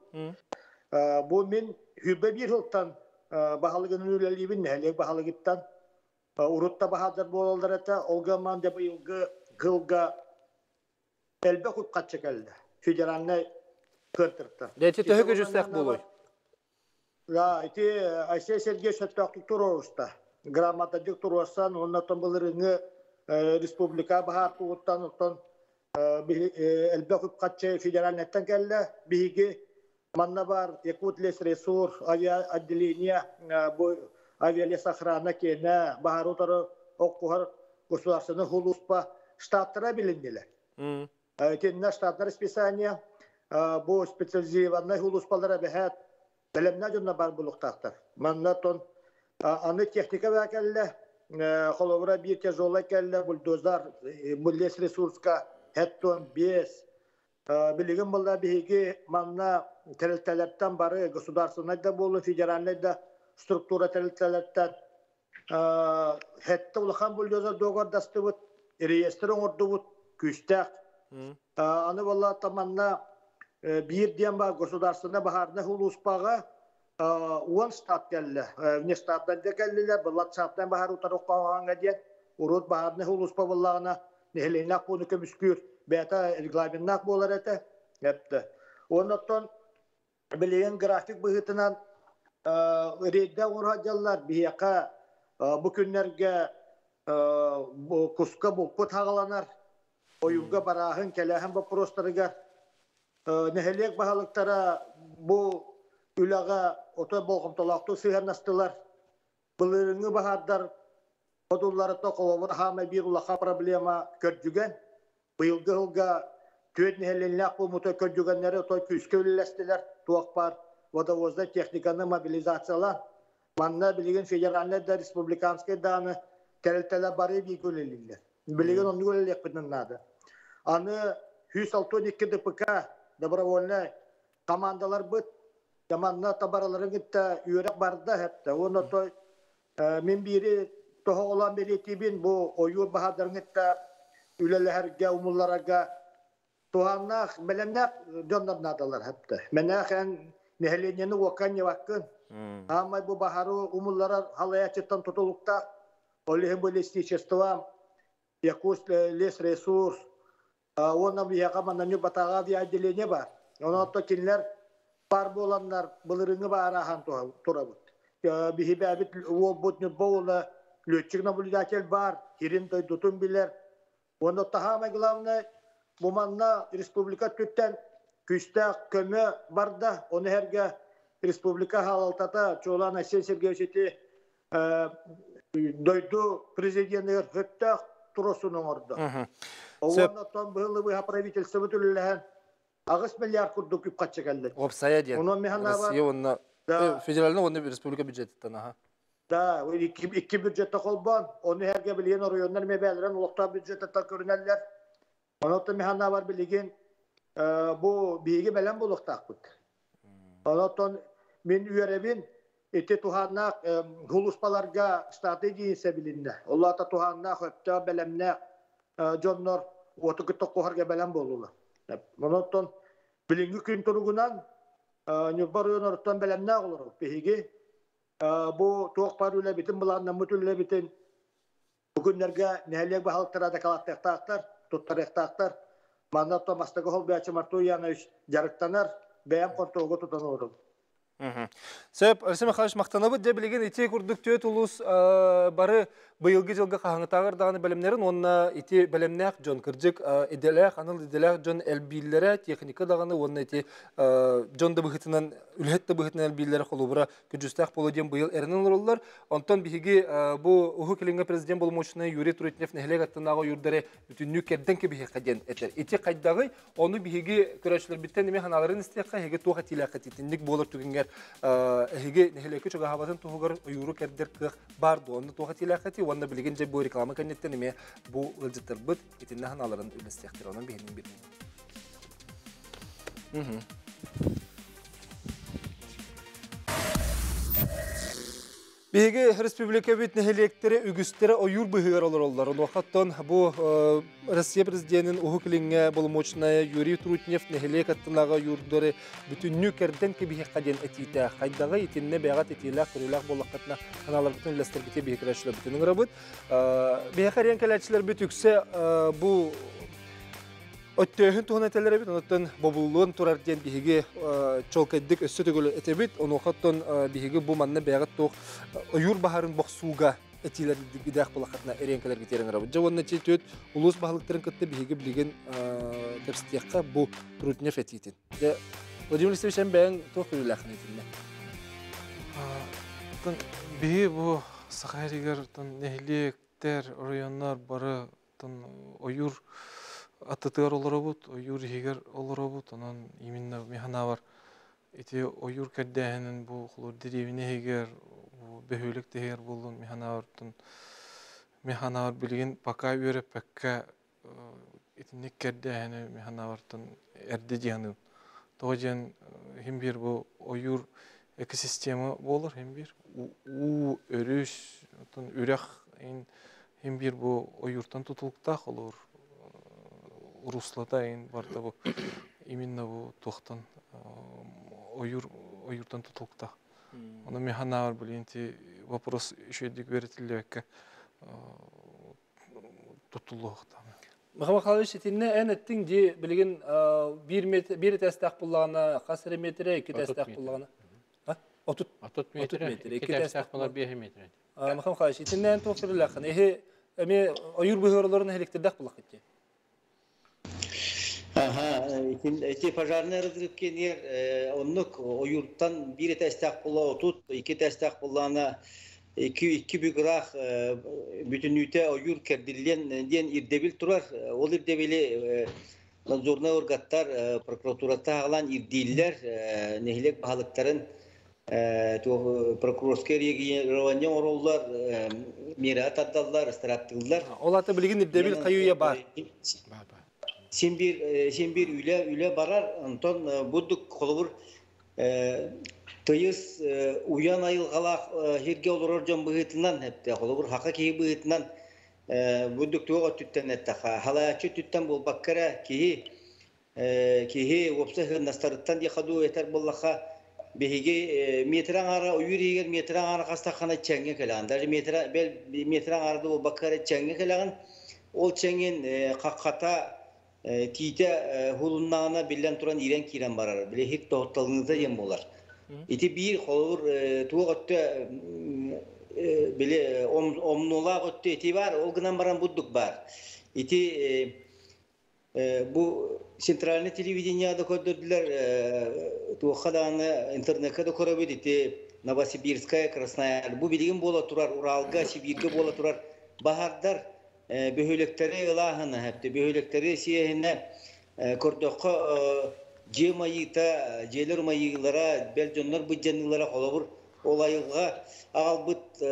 Bu min hübbe bir hıltan bahalıgının üleliyibin nehelek bahalıgıttan. Urutta bahadır bu olallar ete, olga manda bu yılgı gılga elbe kutkat çekildi. Federalne kırtırdı. Deti töhü gücüstek buluy. Ya, iti Ayşe Sergey Şöptaklık turoruşta. Gramatadik turorsan, ondan bilirini Respublika bahar tuğuttan, ondan elbe kutkat çekildi. Federalnetten geldi. Bihigi manna var, Yakutles Resur, Adiliniya, bu avialis ahrana kene, bahar utarı okuhar, gusularsını huluspa, ştatlara bilindiler. Тенна штатное расписание, бу специализированный хулуспалара бәһәт, белемнә җонна бар булуктактар. Маннатон аны техника вәкәллә, холовра бир тяжелый кәллә, бульдозар, буллес ресурска, хәттон 5. Билеген булла биге манна терелтәләптән бары государственный да булу, федеральный да структура терелтәләптән. Хәтта улхан бульдозар догардасты бут, реестр оңорды бут, күстәк. Anı vallahi tamanna bir diyen var gosudar baharda huluspağa 10 stat geldi. Ne stattan da geldiler. Vallahi stattan bahar utarık bağına diye. Urut baharda huluspa vallahına nehlinak bunu kömüskür. Beta reglamentnak bolar ete. Hepte. Ondan bileyen grafik bıhıtınan redde uğracalar biyaka bu günlerge bu kuska bu put hağalanar. Oyunga barahın kelahın bu prostarıga nehelek bahalıktara bu ülaga oto bolğumtalaktı sığırnastılar. Bılırını bahardar odulları da kolovur hama bir ulağa problema körcügen. Bıyılgı hılga tüet nehelenlak bu muto körcügenleri oto küskölülestiler. Tuğak var. Vodavozda teknikanı mobilizatsiyalar. Manna bilgin federalne da respublikanski dağını terelteler bari bir göleliler. Bilgin onu gölelek bidinladı. Anı 162 DPK добровольный komandalar bit. Zamanla tabaraların gitti, yürek barda hep de. Onu toy Min biri toha olan belirtibin bu oyur bahadırınıtta ülelerge umullarga tuhannak belennak dönlernadılar hepte. Menaken nehelenini vakanya vakın. Ama bu baharı umullara halaya çıttan tutulukta olihim bu listişestuam yakus les resurs ona bir yakamandan batağa bir acelene var. Ona da kinler parbu olanlar bılırını bağırahan turabut. Bihibabit wobut ne boğula lütçükna bulacakel var. Hirin tutun bilir. Onu tahama glavne bu manna Respublika tütten küstak kömü barda onu herge Respublika halaltata çoğulan Asen Sergevşeti doydu prezidentler hüttak turosunun orada. Onu tam bıhılı bu правительство bütünlüğen ağız milyar kurduk küp kaçacak elde. Opsaya diyen. Onun mihana var. Россия onunla federalna onun respublika büdjetinden aha. Da iki büdjette kolban onu herge bilen orayonlar mebelren ulukta büdjette ta görünürler. Onun da mihana var bilgin bu bilgi belen buluktak bud. Onun min üyerebin eti tuhannak huluspalarga strateji ise bilinde. Allah da tuhannak hepta belemne jonlar otuku tokuharga belen bolula. Onun da bilingi gün turugunan nübaryon ortan belemne olur. Peki bu tuğuk paruyla bitin bulanla mutuyla bitin bugünlerge nehelek bu halklara kalattaktar, tuttarıktaktar. Mandatta mastakı hol bir açımartuğu yanı jarıktanar, beyan kontuğu tutanıyorum. Sebep Arsene Xaliş maqtanabı de bilegen iti kurduk töt ulus bары быйылгы жылга кахаңытагыр даганы белемнерин онна ити белемнәк жон кыржык иделәк аныл иделәк жон элбилләре техника даганы онна ити жон да быхытынан үлһәтте быхытынан элбилләре холубра күҗүстәк болоден быйыл эрнен роллар онтон биһиги бу уху килинге президент болмошуна Юрий Трутнев нехлек аттынагы юрдары бүтүннү керден ки биһи каден этер ити кайдагы оны биһиги көрөчлөр биттен неме ханаларын истекка хеге туга тилакат итинник болор түгенгер хеге нехлеки чога хабатын тугар юру кердер кык барды оны туга тилакати онда билген же бу реклама канеттен неме бу ылжыттыр быт итинне ханаларын үлестектер онун биһинин бир Биһиги республика бит нехелектери үгүстери ойур быһыгар олороллар. Уақыттан бу Россия президентinin уху килинге болмочная Юрий Трутнев нехелек аттынага юрдары бүтүннү керден ки биһи каден этите. Кайдагы итинне бягат этилак көрүлак боллакатна каналар бүтүн лестер бите биһи кирашлар бүтүнүн рабыт. Биһи карыян келечилер бүтүксе бу Оттөһүн туһунателләре бит, онтон бобуллуун турар ден биһиги чолкайдык өссө төгөлө этебит, онуохоттон биһиги бу манна бягат тух ойур бахарын боксууга этилер бидах булакатна эренкелер гитерен рабы. Жавонна чөт улус бахылыктарын кытты биһиги билген терстиякка бу Трутнев этитин. Де Владимир Алексеевич бен тух үләхне этинне. Тон биһи бу сахаригер тон нехлектер районнар бары тон ойур Атытыгар олоробут, ойур хигер олоробут, онон именно механа бар. Эти ойур кәддәһенен бу хулур деревине хигер, бу бөһөлек тегер булдун механа бар. Механа бар билген пока өре пәккә этинник кәддәһене механа бар тон эрде дигән. Тоҗен һәм бир бу ойур экосистема булыр һәм бир у өрүш, тон үрәх һәм бир бу ойуртан тутулукта холур. Руслата ин барда бу именно бу тохтан ойуртан тутулукта. Аны механа бар билинти вопрос еще дик беретиллекке тутулукта. Мөхәммәд Халиш этинне әнеттин ди билген 1 метр 1 тәстәк буллагына, касыр метре 2 тәстәк буллагына. Отут метр 2 тәстәк булар 5 метр. Мөхәммәд Халиш этинне тофирләхне. Эме ойур бөһөрләрен электрдәк булак итте. Эти пожарные разрывки оннук ойурттан бир тестак була отут, 2 тестак булана 2 бүграх бүтүнүтө ойур кердилен ден ирдебил турар. Ол ирдебили надзорный органдар прокуратурата алан ирдиллер нехилек баалыктарын прокурорский регионе ороллар мират аддаллар, страттылар. Олата билген ирдебил каюя бар. Сен bir üle barar, ondan bulduk kolubur Tıyız uyan ayılgalak hirge olurur can bıhıtından hepte. Olur haka ki bıhıtından bu doktora tütten ettaha. Halayatçı tütten bol bakkara kihi opsa hırnastarıttan diye kadu yeter bollaka behigi metran ara uyur yiger metran ara kasta kana çenge kelan. Dar metran arada o bakkara çenge kelan. Ol çengen kakata tite hulunağına billen turan iren kiren barar. Bile hik tohtalığınıza yem bolar. İti bir olur tuğ ötte bile omnola ötte iti var. O gınan baran budduk var. İti bu sentralne televizyonda koydurdular. Tuğ kadağını internette de korabid iti Novosibirskaya, Krasnoyar. Bu bilgin bola turar. Uralga, Sibirge bola turar. Bahardar behölekleri ilahına hepti. Behölekleri siyahine kordoqa Cemayita, celer mayılara, belcanlar bu canlılara kolabur olayıga albıt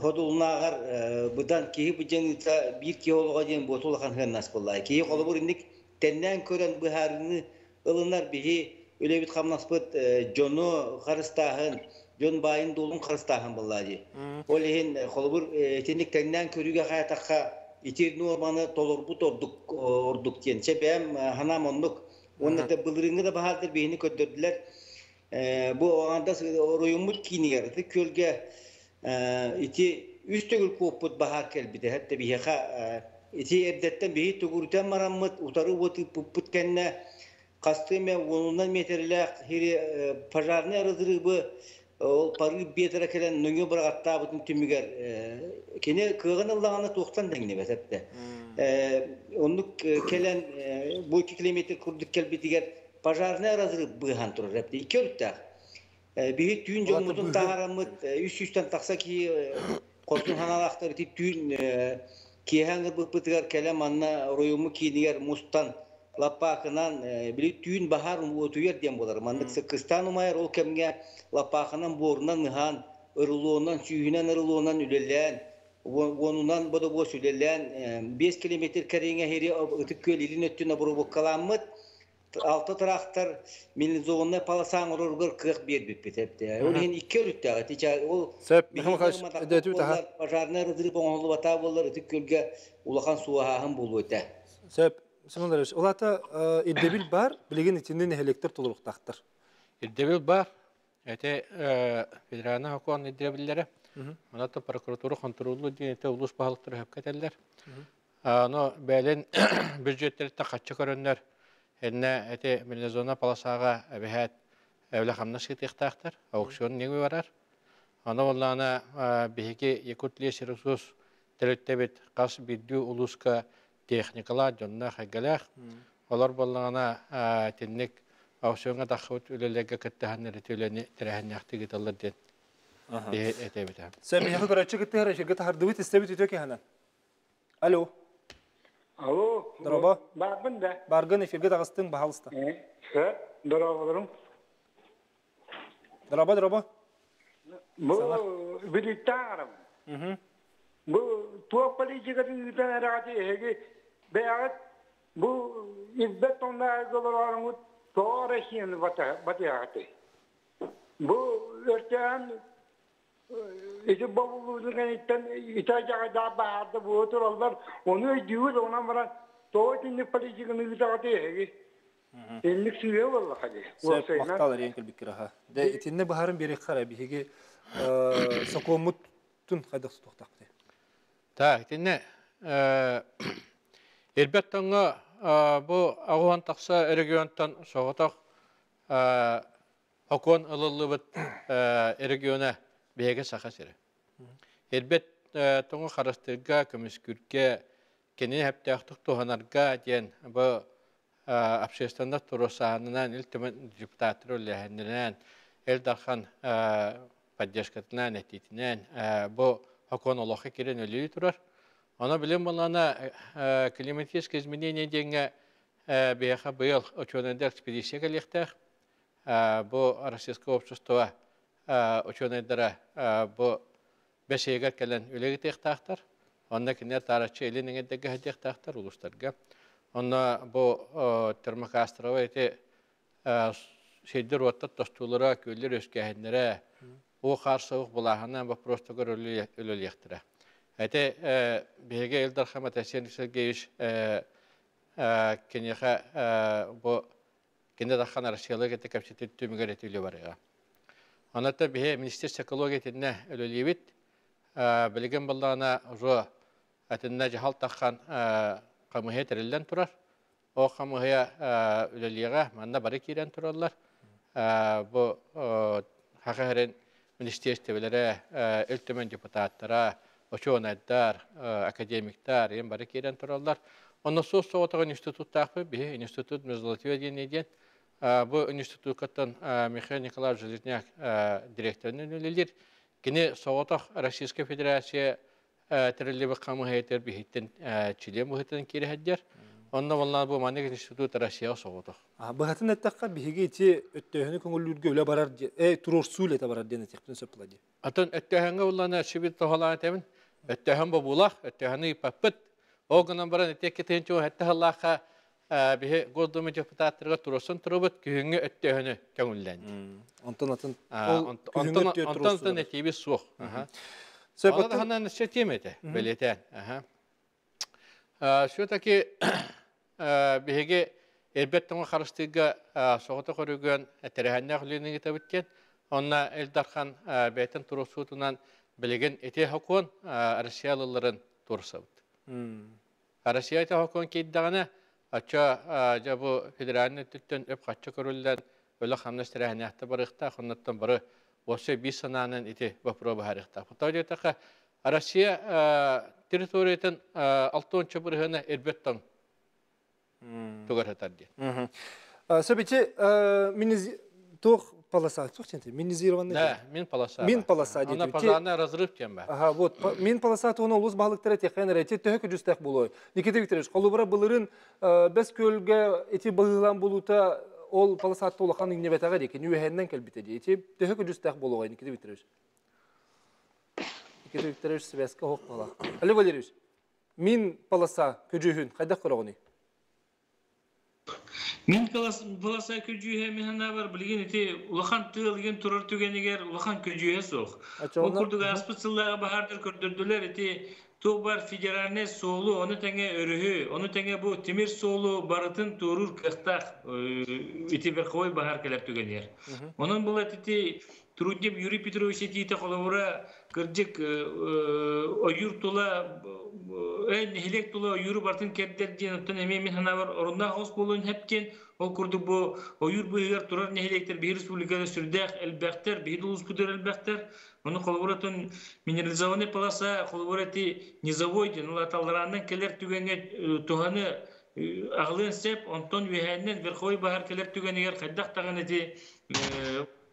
hoduluna agar budan ki bu canlıta bir ki olaga diyen botulakan hennas bollay. Ki kolabur indik tenden kören bu harını ılınlar bihi öyle bit kamnaspıt jonu karıstahın, jon bayın dolun karıstahın bollay. Olehin kolabur tendik tenden körüge hayataka itir normanı tolorbut orduk diyen. Sebem hanam onduk. Onda da bılırını da bahadır beyni kötürdüler. Bu o anda royumut kini yarıdı. Kölge iti üstegül koput bahar kelbide. Hatta bir yaka iti evdetten behi tugurten maramut utarı botu puput kenne kastime onundan meterle hiri pajarne arıdırı bu parı betere kelen nöngü bırakatta bütün tümüger. Kene kığın Allah'ına tohtan dengine besette. Onluk kelen bu 2 kilometre kurduk kelbitiger pajarne arıdırı bıhan turur hepte. 2 ölükte. Bir tüyün jomudun taharamıt üst-üstten taksa ki korkun hanalaktar iti tüyün kihangır bıpıtıgar kelem anna royumu kiniger mustan lapakınan bili tüyün bahar otuyar diyen bolar. Mandık sıkıstan umayar ol kemge lapakınan borundan nıhan ırılığından süyünen ırılığından üleleyen onundan boda boş üleleyen 5 kilometre karenge heri ıtık köl ilin öttüğüne buru bokkalanmıt 6 traktör milizonuna palasan urur 41 bipit hepte. Olehin 2 ölütte ati ol Sep mehmakaş edetü taha. pajarna rıdırıp onlu bata bollar ıtık kölge ulakan suahahın bolu öte. Sep Sımınlarış. Olata iddebil bar bilgin içinde nehelektir toluruktaktır. İddebil bar. Ete federalna hakon iddebilleri. Onata prokuratura kontrolü diye ete ulus bahalıktır hepketeller. No belen büdjetleri de kaçça körünler. Henne ete milizona palasaga behat evle hamnas gittiktaktır. Auksiyon ne varar. Ana vallana bihiki Yakutliye Sirsus telettebet qas biddu uluska техникалар жонна хагалах олар боллана тенник аусуңа дахут үлелеге кеттаханнер төлени терехнахты гиталлар ден этебета Sen yahu kararçı gitti her şirket harduvit istebit itiyor ki hemen. Alo. Alo. Merhaba. Barbın da. Bargın şirket ağastın bahalısta. Merhaba. Merhaba. Bu birlikte arım. Bu tuğ politikası yüzden herhalde hege beyaz bu İzzet onlar dolarlarımı doğru şeyini batıyatı. Bu örtüyen İşte babamızın kanıttan İtalya'da da baharda bu otururlar. Onu diyor ona bana doğru dinle politikasını yüzden hege. Ellik suya vallahi. Sep maktalar yenkel bikiraha. De itinne baharın biri khara bihige sokomutun kaydak tutakte. Ta itine elbette bu Ağuhan taksa regiontan soğutak hakon ılıllıbıt regiona bege sakasire. Elbet tonga karastırga kömüskürge kendini hep dağıtık tohanarga diyen bu Abşestanda turusahanından iltimen jiptatırı lehendiren el darhan paddeşkatından etitinden bu hakon Allah'a kiren ölüyü turar. Ona bilim bulana klimatik izmenение denge beha bu yıl uçonunda ekspedisiya gelecektir. Bu Российское общество uçonunda bu beşeğer gelen öyle gidecektir. Onda kinler tarihçi elinin edege gidecektir uluslarga. Onda bu Termokastro ete şeydir otta tostulara köller öskəhenlere o qarşılıq bulağından вопрос ölülüyəktire. Әте беге Элдар Хамат Әсен Сергеевич кенеха бу кенде дахана Россиялык эте капситет төмөгөр этүлү бар я. Анатта бе Министерство экология тенне ölülüyет билген буллана уже атынна жахал таккан камыһы терелден турар. О камыһы ölülüйгә манда бары кирен тураллар. Бу хакырын министрликлere, өлтөмөн депутаттара, ученыйдар, академиктар, ем бары кирен тураллар. Ондан соң соғытыған институттағы бір институт Мезолотия дейін. Бұл институттан Михаил Николаевич Железняк директорының өлелер. Кені соғытық Российская Федерация тірілі қамы ғайтер бейттен Чилен мұхеттен кері әддер. Ондан болған бұл манек институт Россияға соғытық. Бұғатын әттіққа бігі те өттөйіні көңілдерге өлі барар, тұрор сүйл әті барар дені тектін сөпілади. Атын өттөйінгі оланы шебет тоғалан әтемін. Өттөйін бұл бұлақ, өттөйіні паппыт. Оғынан баран әтек кетен чоң әтті ғаллаққа бігі ғолдымы депутаттарға тұрысын тұрыбыт күйіңі өттөйіні көңілденді. Онтан әтебі суық. Олады ғанан үсі теметі, білетен. Шөтәкі бігі әлбеттіңі қарыстыға соғыты көрігін әтірәхәнне құлының еті біткен. Онна Элдархан бәйтін тұрысуытынан білеген әте хақуын Россиялыларын тұрысы бұд. Россия әте хақуын кейддағына Ача жабу федеральный түттен өп қатшы көрілден өлі қамны стәрәхәне әқті барықта, қоннаттан бары осы бей сананын еті бапыра бағарықта. Бұтау дейтіға Россия территориятын 6-шы бұрығына әрбеттің тұғыр әтәрді. Сөбетте, тоқ полоса, минизированный? Да, мин полоса. Мин полоса дейді. Она пожарная разрыв тем ба. Ага, вот. Мин полоса тоғына ұлыс бағылықтары текайнар әте төхі жүстәк болуы. Никита Викторович, қолыбыра бұлырын бәс көлге әте бағылан болуыта ол полоса атты олақан игнебетаға деке, нүйәхәннен кәлбетеді. Әте төхі жүстәк болуға, Никита Викторович. Никита Викторович связка хоқ бала. Олег Валерьевич, мин полоса көжүйін қайдақ көріғыны? Мен полоса көжүйе механа бар білген ете улахан тығылген тұрар түгенегер улахан көжүйе соқ. Ол күрдігі аспыцыллаға бағардыр көрдірділер ете тоқ бар федеральный соғылу, оны тәңе өрігі, оны тәңе бұл темір соғылу барытын тұрыр қықтақ ете бір қой бағар кәліп түгенер. Оның бұл әтеті Труднев Юрий Петрович еті қолауыра кірдік ойыр тұла нехилек тұла ойыры бартын кәрдер дейін ұттан әме мен хана бар орында қос болуын әпкен ол күрдік бұл ойыр бұйығар тұрар нехилектер бейі республикада сүрдәқ әлбәқтер, бейі дұлыс бұдыр әлбәқтер. Оны қолауыратын минерализованный полоса, қолауыраты низовой дейін, ол аталыраннан келер түгенге тұғаны ағылын сәп, онтон вейхәннен верховой бағар келер түгенегер қайдақ таған әте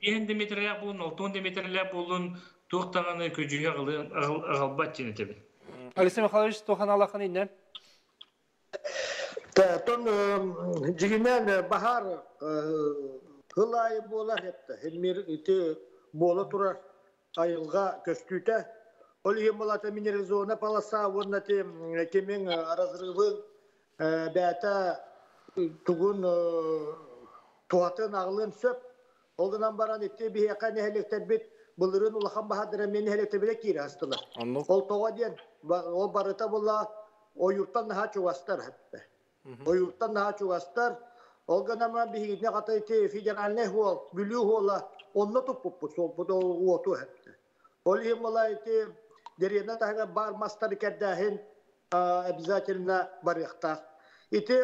10 метрләп болын, 6 метрләп болын, тоқтағаны көжүйе ағалбат жені тебін. Алексей Михайлович, тоқан алақын үйден? Тон жігінен бағар ғылайы болар епті. Хелмер үті болы тұрар айылға көстүйті. Ол ең болаты минерализованный полоса, орны кемен разрывын бәті тұғын туатын ағылын сөп. Олғынан баран етте бейеқа нәхелектер бет бұлырын ұлақан бағадыра мен нәхелектер біле кейрі астылы. Ол тоға ден, ол барыта бұла ойырттан наға чуғастар әпті. Ойырттан наға чуғастар. Олғынан бейгіне қата етте федеральный ол, бүлі ола, онны тұппы сол бұды оту әпті. Ол ең ола етте дерені тағыға бар мастары кәрдәхін обязательно барықтақ. Ете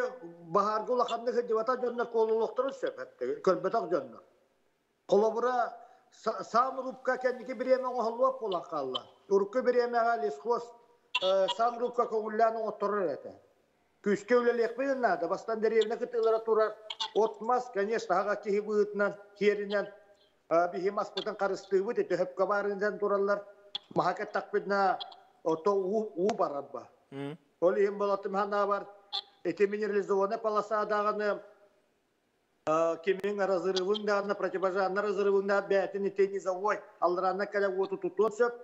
бағарғы ұлақанны қыдевата жонна қолылықтырын сөп әпті, көлбетақ жонна. Қолабыра сам рубка кәндікі біремен оғылуап болан қалла. Үркі біремеға лесхоз сам рубка көңілләнің отырыр әті. Күске өлелек бейін нады. Бастан дәревіне күтілері тұрар. Отмас, конечно, аға кейі бұғытынан, керінен бейі маспытын қарысты бұд, әті хөпкі барындан тұралар. Махакет тақпедіна ото ұу барад ба. Ол ең болатым хана бар. Әті минерализованный полоса адағаны кемен разрывында, противожарный разрывында бәтін етені завой, алыранна кәлі оты тұтуын сөп.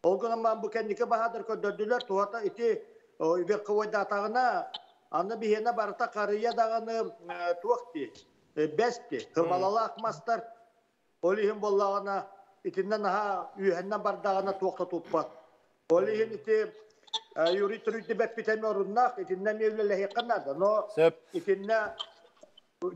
Олғынан ман бұл кәндікі бағадыр көддірділер, туғата еті верховой датағына, аны бейені барыта қарыя дағаны туақ дей. besti. Hırmalala akmastlar. Olihin bollağına itinden aha üyenden bardağına tuğakta tutpat. Olihin iti yuri türüydü bepbiten orunnak itinden evlelehi kanadı. No itinden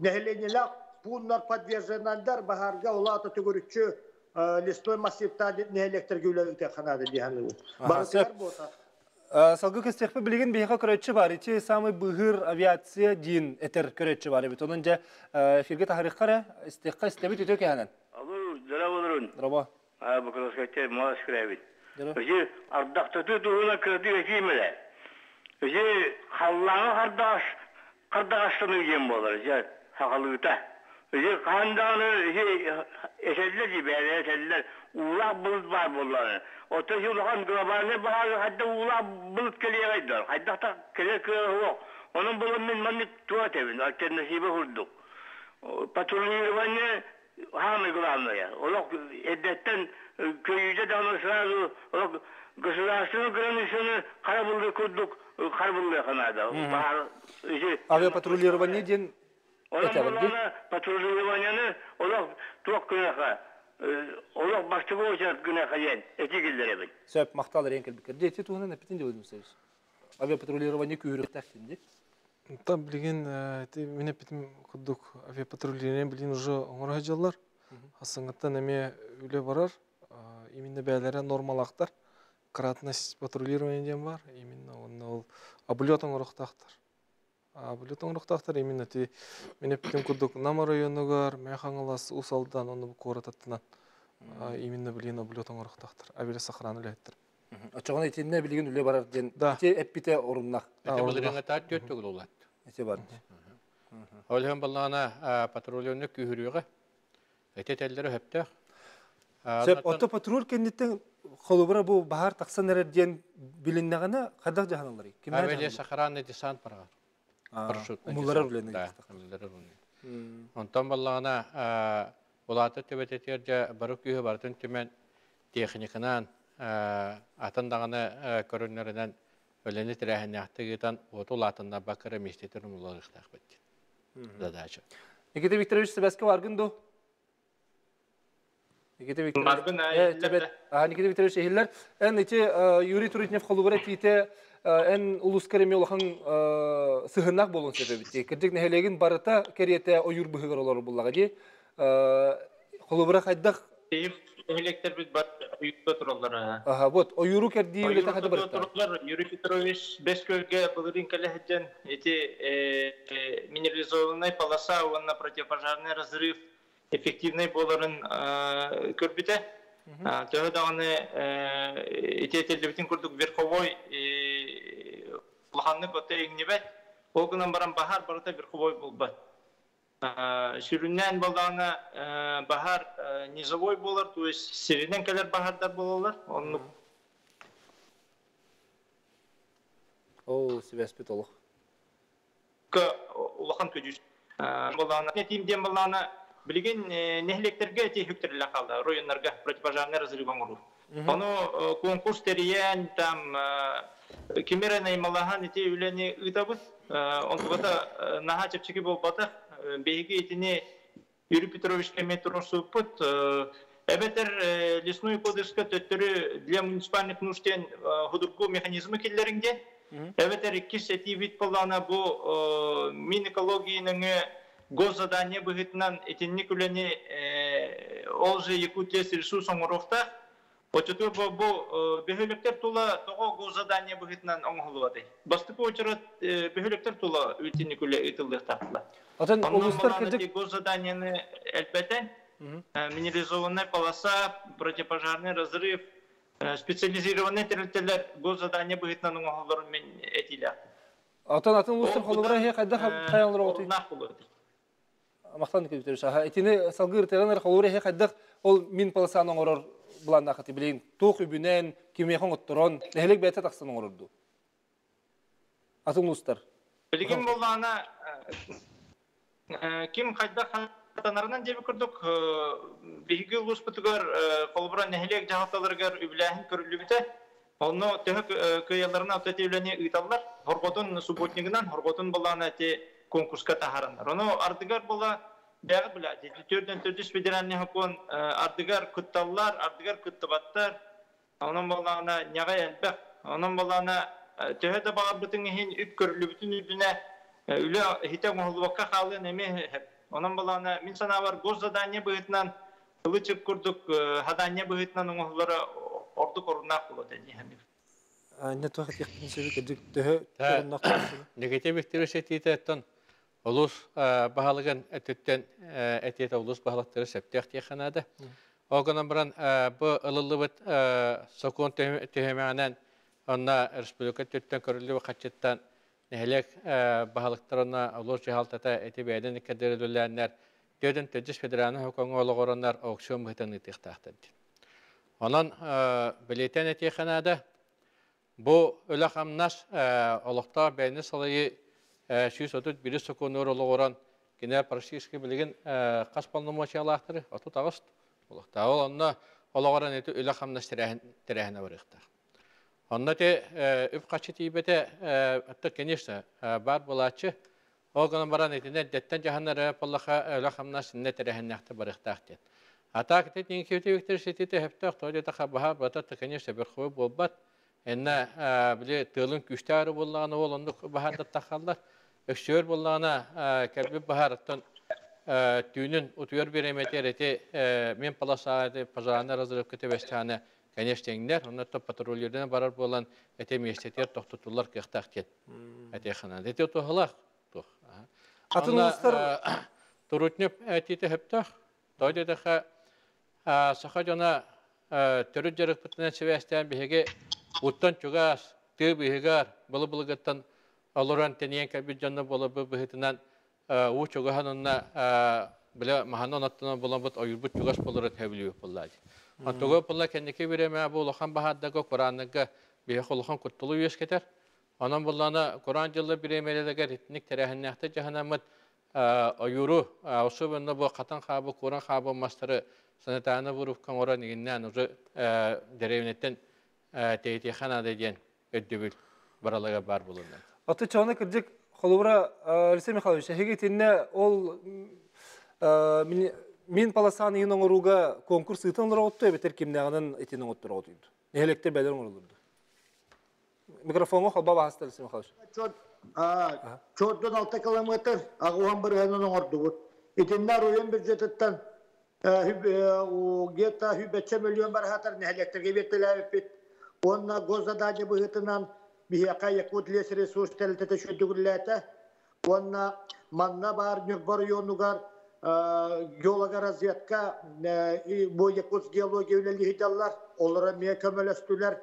nehlenilak bunlar подверженандар baharga olata tügürüçü лесной массивта нehлектер gülelikte kanadı diyen. Barıtlar bu ota. Salgı kestekpe bilgin bir körötçü var. İçi samı bıhır aviasiya din eter körötçü var. Evet onunca firge tahrikkara istekka istebit ötüyor ki hanen. Alır, zara olurun. Raba. Bu kadar skate maaş kırabit. Öyle ardakta tutuğuna kırdı geçimle. Öyle Allah'ın kardeşlerini yem bolar. Ya sakalıkta. Öyle kandanı eserler gibi eserler. Uğlak bulut var bunların. Otoş uğlakan grabarını bağlı hatta uğlak bulut keliye gidiyor. Hatta keliye kırıyor. Onun bulunmun manlık tuvat evin. Alternatifi hurduk. Patrolü vanne hamı kullanmaya. Olak eddetten köyüce danışlar. Olak gısırasını kırmışını karabuldu kurduk. Karabuldu yakınada. Avia patrolleri var ne diyen onun bulana patrolü vanyanı olak tuak günahı. Olak başta bu uçak günahı yen. Eti gildire bin. Söp maktalar enkel bikir. Diyeti tuğuna ne pitin de ödüm sayız. Avia patrolleri var ne kühürük takdindi. Там билген менеп битим кудук авиапатрульдеринен билген уже оңор хажалар. Асыңыттан эме үле барар. Именно бәләре нормалактар. Кратность патрулирования дем бар. Именно ол облет оңорохтактар. Облет оңорохтактар именно ти менеп битим кудук Нама районугар Мехаңалас усалдан оны корататтынан. Именно билген облет оңорохтактар. Авиа сохраны леттер. Açıkçası etinde bilgin üle barar den. Eti epite orunnak. Ete bilirine taat göttük olat. Eti var. Olhem ballana patrolünü kühürüge. Ete telleri hepte. Söp oto patrol kenditten kolubra bu bahar taksan neler diyen bilinneğine kadar cahanalları. Aveliye sakaran desant paragar. Parşut. Umullara rülenek. Ondan ballana olatı tebetetiyorca baruk kühü bartın tümen teknikinan atan dağına körünlerinden öleni tirahine ahtıgıdan otul atında bakara müşteterim olarak takip etti. Zadacı. Nikita Viktorovich Sebeski vargındı. Nikita Viktorovich. Vargın Nikita Viktorovich ehiller. En içi Yuri Turutnev kolubara tiyte en ulus keremi olağın sığınak bolun sebebi. Kirdik nehelegin barata keriyete oyur bıhıgar olur bullağa di. Kolubara kaydak Elekter bir yükle turullar. Aha, bot. O yürü kerdi yürü ta hadi barıta. Turullar Yuri Petrovich Beskölge Балырин Калехтен эти минерализованные полоса, он на противопожарный разрыв эффективный боларын көрбите. Тогда он эти телевизин курдук верховой лаханны коте игнебет. Огнан баран бахар барыта верховой болбат. Sürünen balağına bahar nizavoy bolar, то есть serinen kadar baharlar bolarlar. Onu Sivespet olur. Ulağan köcüş. Balağına netimden balağına bilgin nehleklerge tehükterle kaldı. Rayonlarga противопожарный разрыв olur. Onu konkurs teriyen tam kimere neymalağın eti üleni ıtabız. Onu da naha çepçeki bol batı. Беги этини Юрий Петрович Кеметросу пут. Эбетер лесной кодекска төттөрү для муниципальных нужден худургу механизмы келлеринде. Эбетер 2 сети вид полана бу мин экологиянын госзадание быгытынан этинник үлени олжы Якутия ресурс оңоровта. Очоту бу бехөлөктөр тула того госзадание быгытынан оңголуады. Бастыкы очорот бехөлөктөр тула үтинник үле ытылдыктапла. Атын улустар кирдик госзаданияны элбетте минерализованная полоса, противопожарный разрыв, специализированные территориялар госзадания быгытынан оңголорун мен этиле. Атын улустар колубара хе кайда хаялыр оты. Мактан кебитер шаха. Этини салгыр тегенер колубара хе кайда ол мин полосаны оңорор буланда хати билин. Тук үбүнен кимехон отторон нехлек бете таксын оңорду. Атын улустар. Билген болгана Kim kayda tanarından cebi kurduk. Bilgi ulus putugar kolbura nehlek cahatalargar üblahin körülübüte. Onu tehek kıyarlarına ötetevleni ıtallar. Horgotun subotniginan, horgotun bolana te konkurska taharanlar. Onu artıgar bola Бәғі біләді. Түрден түрдіс федеральный хокон ардыгар күтталлар, ардыгар күттібаттар. Onun bolağına neğe elbək. Onun bolağına töhədə bağır bütün ehin üp körülü bütün üdüne üle hitek oğulvaka qalı nemi hep. Onun bolağına min sana var goz zadanya bıhıtnan kılıçık kurduk hadanya bıhıtnan oğulları ordu korunaq buludu. Ne tuhaf yakın sevi kedik töhə korunaq buludu. Negatif ektirişetiyeti ettin. Ulus bahalıgın etütten etiyete ulus bahalıkları septiyek diyekanada. Oğunan buran bu ılılıbıt sokun tühemenen ona Respublika tütten körülü ve kaçıttan nehelek bahalıklarına ulus cihaltata eti beyden ikadirülülenler dödün tücüs federanı hukukun oğlu oranlar oksiyon mühitini tıhtaqtadı. Onun bileten etiyekanada bu ülaqamnas oluqta beyni salayı şüs otut biri sokun oğlu oran gene parşiski bilgin kaspalını maçıyalıqtırı otut ağıst. Olaqta ol onna olağaran eti ülaqamnas terehine varıqta. Onna te üp qaçı tibete hatta kenişte bar bulaçı oğunan baran etine detten cahanları pallaqa ülaqamnas ne terehine varıqta. Hatta ki tetin kevte viktirişeti heptaq toyda taxabaha bata kenişte bir xubu bolbat enne bile tılın güçtarı bollağına olandı baharda taxallar öksür bollağına kelbi baharattan tüyünün utuyur bir emetereti men palasaydı pazarına razılıp ketebestane keniştenler onlar da patrollerden barar bolan etemiyesteter toxtutullar qıqtaqtet etexana dete tohlaq tox atınızlar turutnep etite heptaq toyda taxa saha jona törü jarık pıtına sevesten bihege uttan çogas tı bihegar bılıgattan aloran teniyen kalbi janna bola bihitinan u çogahanına bile mahanon attına bulanbut ayurbut çogas bolurat hebiliyor pullaji. Antogo pulla kendiki bireme bu lohan bahaddaga Kur'an'ga bihe lohan kurtulu yesketer. Onun bullana Kur'an jıllı biremelerge ritnik terehennehte jahanamut ayuru osubenna bu qatan qabı Kur'an qabı masterı sanatana vurup kamora niginden uzu derevnetten teyitixana dediyen öddübül baralıga bar bulundan. Atı çağına kırcık Xolubra Rüstem Mikhailovich, hegitine ol min palasan yının oruga konkurs ıtanlara ottu ebeter kimnağının etinin ottura otuydu. Nehelekte belerin olurdu. Mikrofonu xolba bahasta Rüstem Mikhailovich. Çordan 6 kilometre ağuhan bir henonun ordu. İtinler oyun büdjetten Geta hübetçe milyon barahatar nehelekterge bettiler öpüt. Onna gozdadacı bıhıtınan bihaka yakut les resurs teltete şödügüllete. Onna manna bar nükbar yonugar geologa razyetka bu yakut geologi üleli hidallar. Onlara miye kömölestüler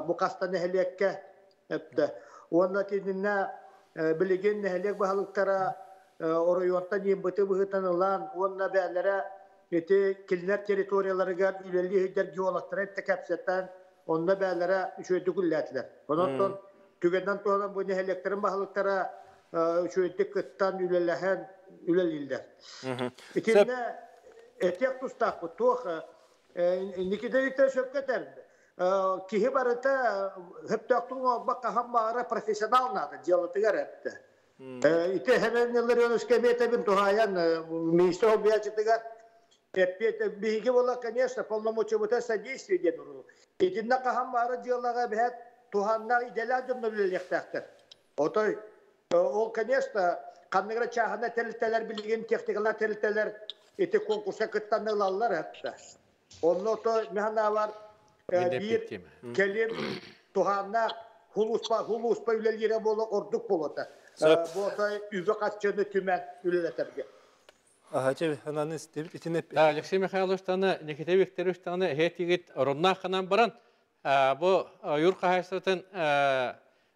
bu kasta nehelekke hepte. Onna tidinne bilgin nehelek bahalıktara orayontan yembıtı bıhıtanılan onna beğenlere eti kilinler teritoriyaları gel üleli hidder geologlara ette kapsetten onda beğenlere şöyle gülletler. Ondan tükenden sonra bu neheleklerin bahalıktara şöyle kıttan ülelehen ülelilder. İtinne etek tustak bu tuğ nikidelikte şöpketer. Kihi barıta hep taktığın bak hamara profesyonel nadı geologiler hepte. İte hemen yıllar yönüskemiyete bin tuhayan minister obiyacıtıgar. Hep bilgi ola, конечно, полномочия содействия денуру. İtinne hamara geologa bir tuhanlar idealer dönülülektəxtir. Otoy ol, конечно, kanıgra çağına teliteler bilgin teknikler teliteler ete konkursa kıttanırlarlar hepte. Onun otoy mehana var. Bir kelim tuhanlar huluspa ülelere bolu orduk bolota. Bu otoy übe kaççını tümen üleleterge. Aha, çevi, ananı isteyip itine... Alexey Mikhailov'tanı, Nikita Viktorovic'tanı hetigit orunnaxanan baran bu Yurqa Haystatın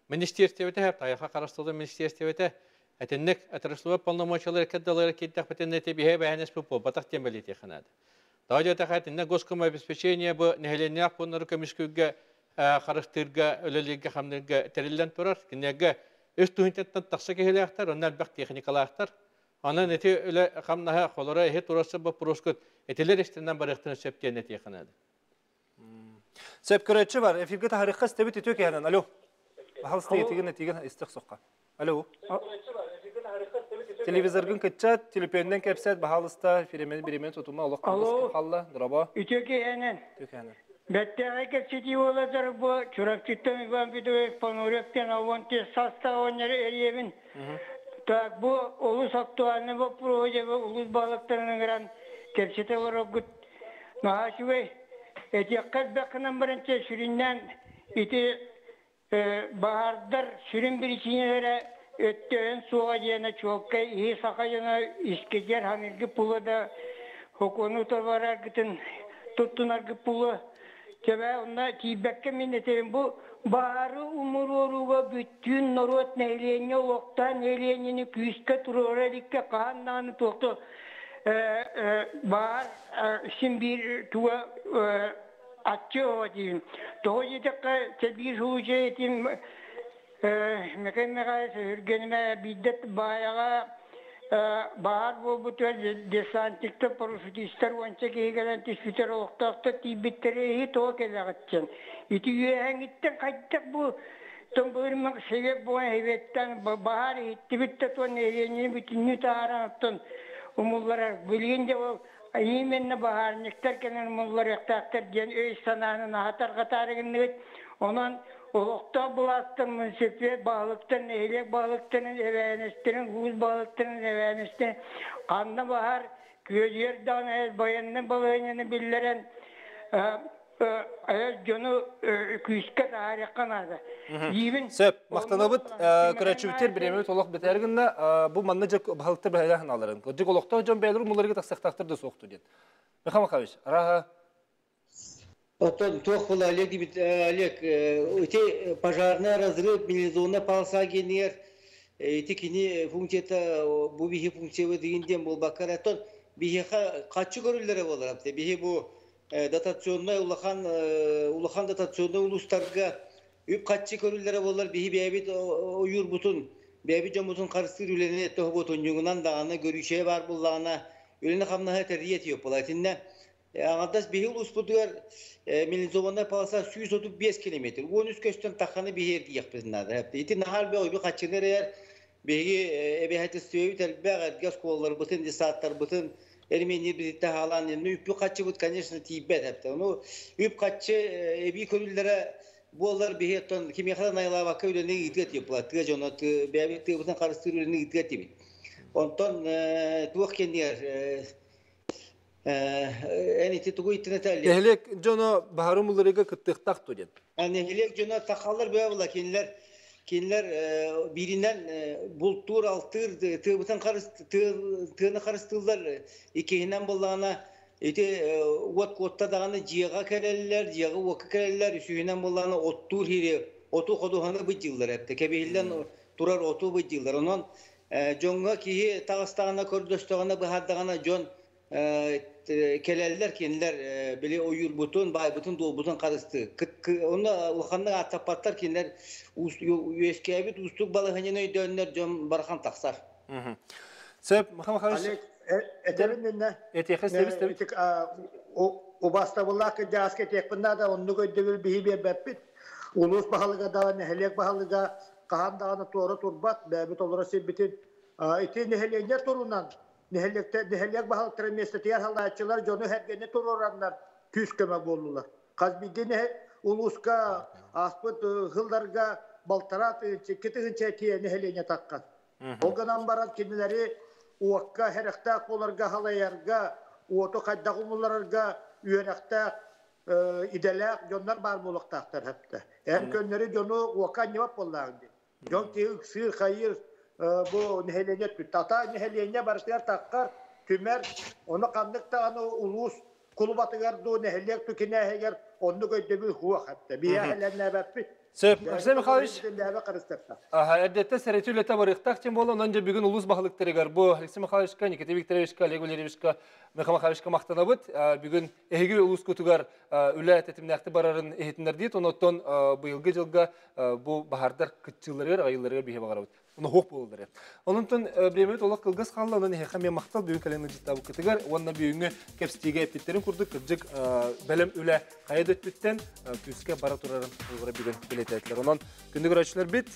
ministerstevete hep tayfa qarastıldı ministerstevete etennek atraslıva polnomoçaları kaddaları kettak petennete bihe behanes bu bataq tembelite xanadı. Daha jata xatinne goskoma обеспечение bu nehelenyak bunları komisküge qarastırga öleliga hamnerga terillen turar kinege üstühintetten taqsa kehelaktar onlar baq texnikalartar. Ana neti öyle xamnaha xolara he turası bu proskut etiler istinden barıqtını septiye neti xanadı. Sep köreçi var. Efirge tarihka stebit etiyor ki hemen. Alo. Bahal steyetiğin netigen istiq soqqa. Alo. телевизоргын кытчат, телепенден кепсет, бахалыста, биремен тутума, олық кылдыс қалла, дұрабо. Үтөкейенен. Бәттәғай кәпсети оладыр бұл, Чурапчыттан Иван Бедуев, Пануревтен, Авонте, Саста, Онер, Эрьевин. Так, бұл олыс актуальны бұл проғыдебі ұлыс балықтарының ғыран кәпсеті орағыт. Нағашывай, әтеққат бәқынан бірінші сүріннен ити бағардар сүрін бірісінелері өттеуін суға дейіні чоққа ие сақа жана искедер хамиргі пулы да хокону торбарар гітін тұттынарғы пулы. Кәбә онна тейбәкке мен етерім бұл бары умыр оруға бүттін народ нәйлене оқтан нәйленені күйіске тұрора дикке қағаннаны тоқты бар симбир туа атчы оға дейін. Тоғы жетекқа тәбір жуыжы етім мәкәнмеға үргеніме бидет баяға бар бұл бұтыр десантикті парашютистер онша кейгелен түспітер оқтақты тейбеттері тоға келеғатчын. Ити үйәңіттен қайттық бұл тұңғырмақ себеп болған әйбеттен бағар етті бітті тоң әренені бүтінні тағаранықтың ұмыллары бөлгенде ол именні бағарнықтар кенен ұмыллар яқтақтар ден өй сананын ағатар қатарығын онан олықта бұлаттың мүнсепе балықтың, әлек балықтың әвәністің, ғуыз балықтың әвәністің қанны бағар көзер даны баянның балығынені білдерен аяз жону күйіске тағарыққан ады. Сөп, мақтанабыт, көрәтшібіттер біремет олық бітәргінді бұл манны жек балықтар бәләғын алырын. Жек олықта жон бәлірі мұларға тақсақтақтырды соқты дед. Мехам Махавич, араға? Потом тох был Олег, эти пожарный разрыв, милизонная полоса генер, эти кини функция, бубихи функция выдвинем был бакаратон, бихиха качу гориллere болар, бихи бу дотационный улахан дотационный улустарга үп качу гориллere болар, бихи бәбит ойур бутун, бәбит жан бутун карыстыр үлене тох бутун юңунан дағаны görüşe бар буллағына, үлене қамнаға тәрдиет yok болатынна. Аңадас бейіл ұспұдығар милизованная полоса 135 километр. Он үз көстен тақаны бейер дейік біздің ады. Еті нағал бей ойбі қатшыныр әр бейгі әбейхәті сөйіп тәлбәғ әргәс қолар бұтын, десаттар бұтын, әрмені бізді халан, үпі қатшы бұд, конечно, тейбәт. Үп қатшы әбей көрілдері болар бейеттен кемеқадан айлабаққа өлені ғидгет еп бұлады. Жоны бәбекті бұтын қарыстыр өлені ғидгет еп. Онтан туық кендер әнеті тұғы еттіне тәлі. Әхелек жоны бағарым ұлырыға күттіқтақ тұден? Әхелек жоны тақалар бөе бұла. Кенілер бірінен бұл тұр алтыр, тұғытын қарыстылдар. Екейінен болағына от-котта дағаны жиға кәрелілер, жиға оқы кәрелілер. Үшігінен болағына оттур хире, оту қодуғаны бұд жылдар. Кәбейлден тұрар оту бұд жылдар. Онан жоңға кейі тағыстағына көрдістіғана бұхардағана жон келелер кенлер биле ойур бутун бай бутун дол бутун карысты. Оны улханның аттапаттар кенлер үескәбит устук балыгынын өйдөннөр жон бархан таксар. Сөп, Махамад Хариш. Этеринне. Этехес дебис. O basta bullak jaske tekbinda da onu gödübül bihibe bepit. Ulus bahalıga da nehelek bahalıga kahan dağını toru turbat bebit olara sebitin. Iti nehelekler torunan. Nehelek bahalıkları mesletiyer halayatçılar jonu hergene toruranlar küskeme bollular. Kazbidine uluska aspıt hıllarga baltarat çekiti çetiye nehelene takkan. Olganan barat kendileri uakka herekta kolarga halayarga uoto kaddağımlarga üyerekta idelek jonlar bar boluqtaqtar hepte. Hem könleri jonu uakka nevap bollağındı. Jon ki ıksır hayır bu nehelene tüt. Tata nehelene barışlar takkar tümer onu kandıkta anı ulus kulubatıgar do nehelek tükine heger onu göydübü huak hepte. Bir helenle beppi. Söp, Arsene Mikhalovich. Әдетте сәретүлетті барықтақ тем болу, онан же бүгін ұлыс бағылықтарығар. Бұл Алексей Михайловичка, Никита Викторовичка, Олег Валерьевичка, Михаил Михайловичка мақтана бұд. Бүгін әйгі ұлыс көтігар үлі әтетімнәқті барарын әйетіндер дейт. Оноттон бұйылғы жылға бұл бағардар күтчілерер, ғайыларығар бейе бағара бұд. Оны хоқ болдыр. Онунтан бремет олақ кылгас қалла, онын хеха мен мақтал бүйін кәлемі життабы кітігер, онына бүйінгі кепстеге әптеттерін күрдік, кірджік бәлім үлі қайады өттіттен күске бара тұрарын ұлғыра бүгін білетәділер. Онын күндік өрәшілер бет,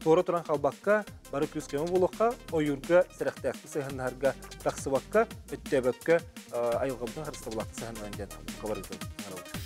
туғыра тұран қалбаққа, бары күскемі болуққа, ойырға сірәқтәқті сығынларға тақсыбаққа, өттебәкке айылғабдың қарысты бұлақты сығынларын ден.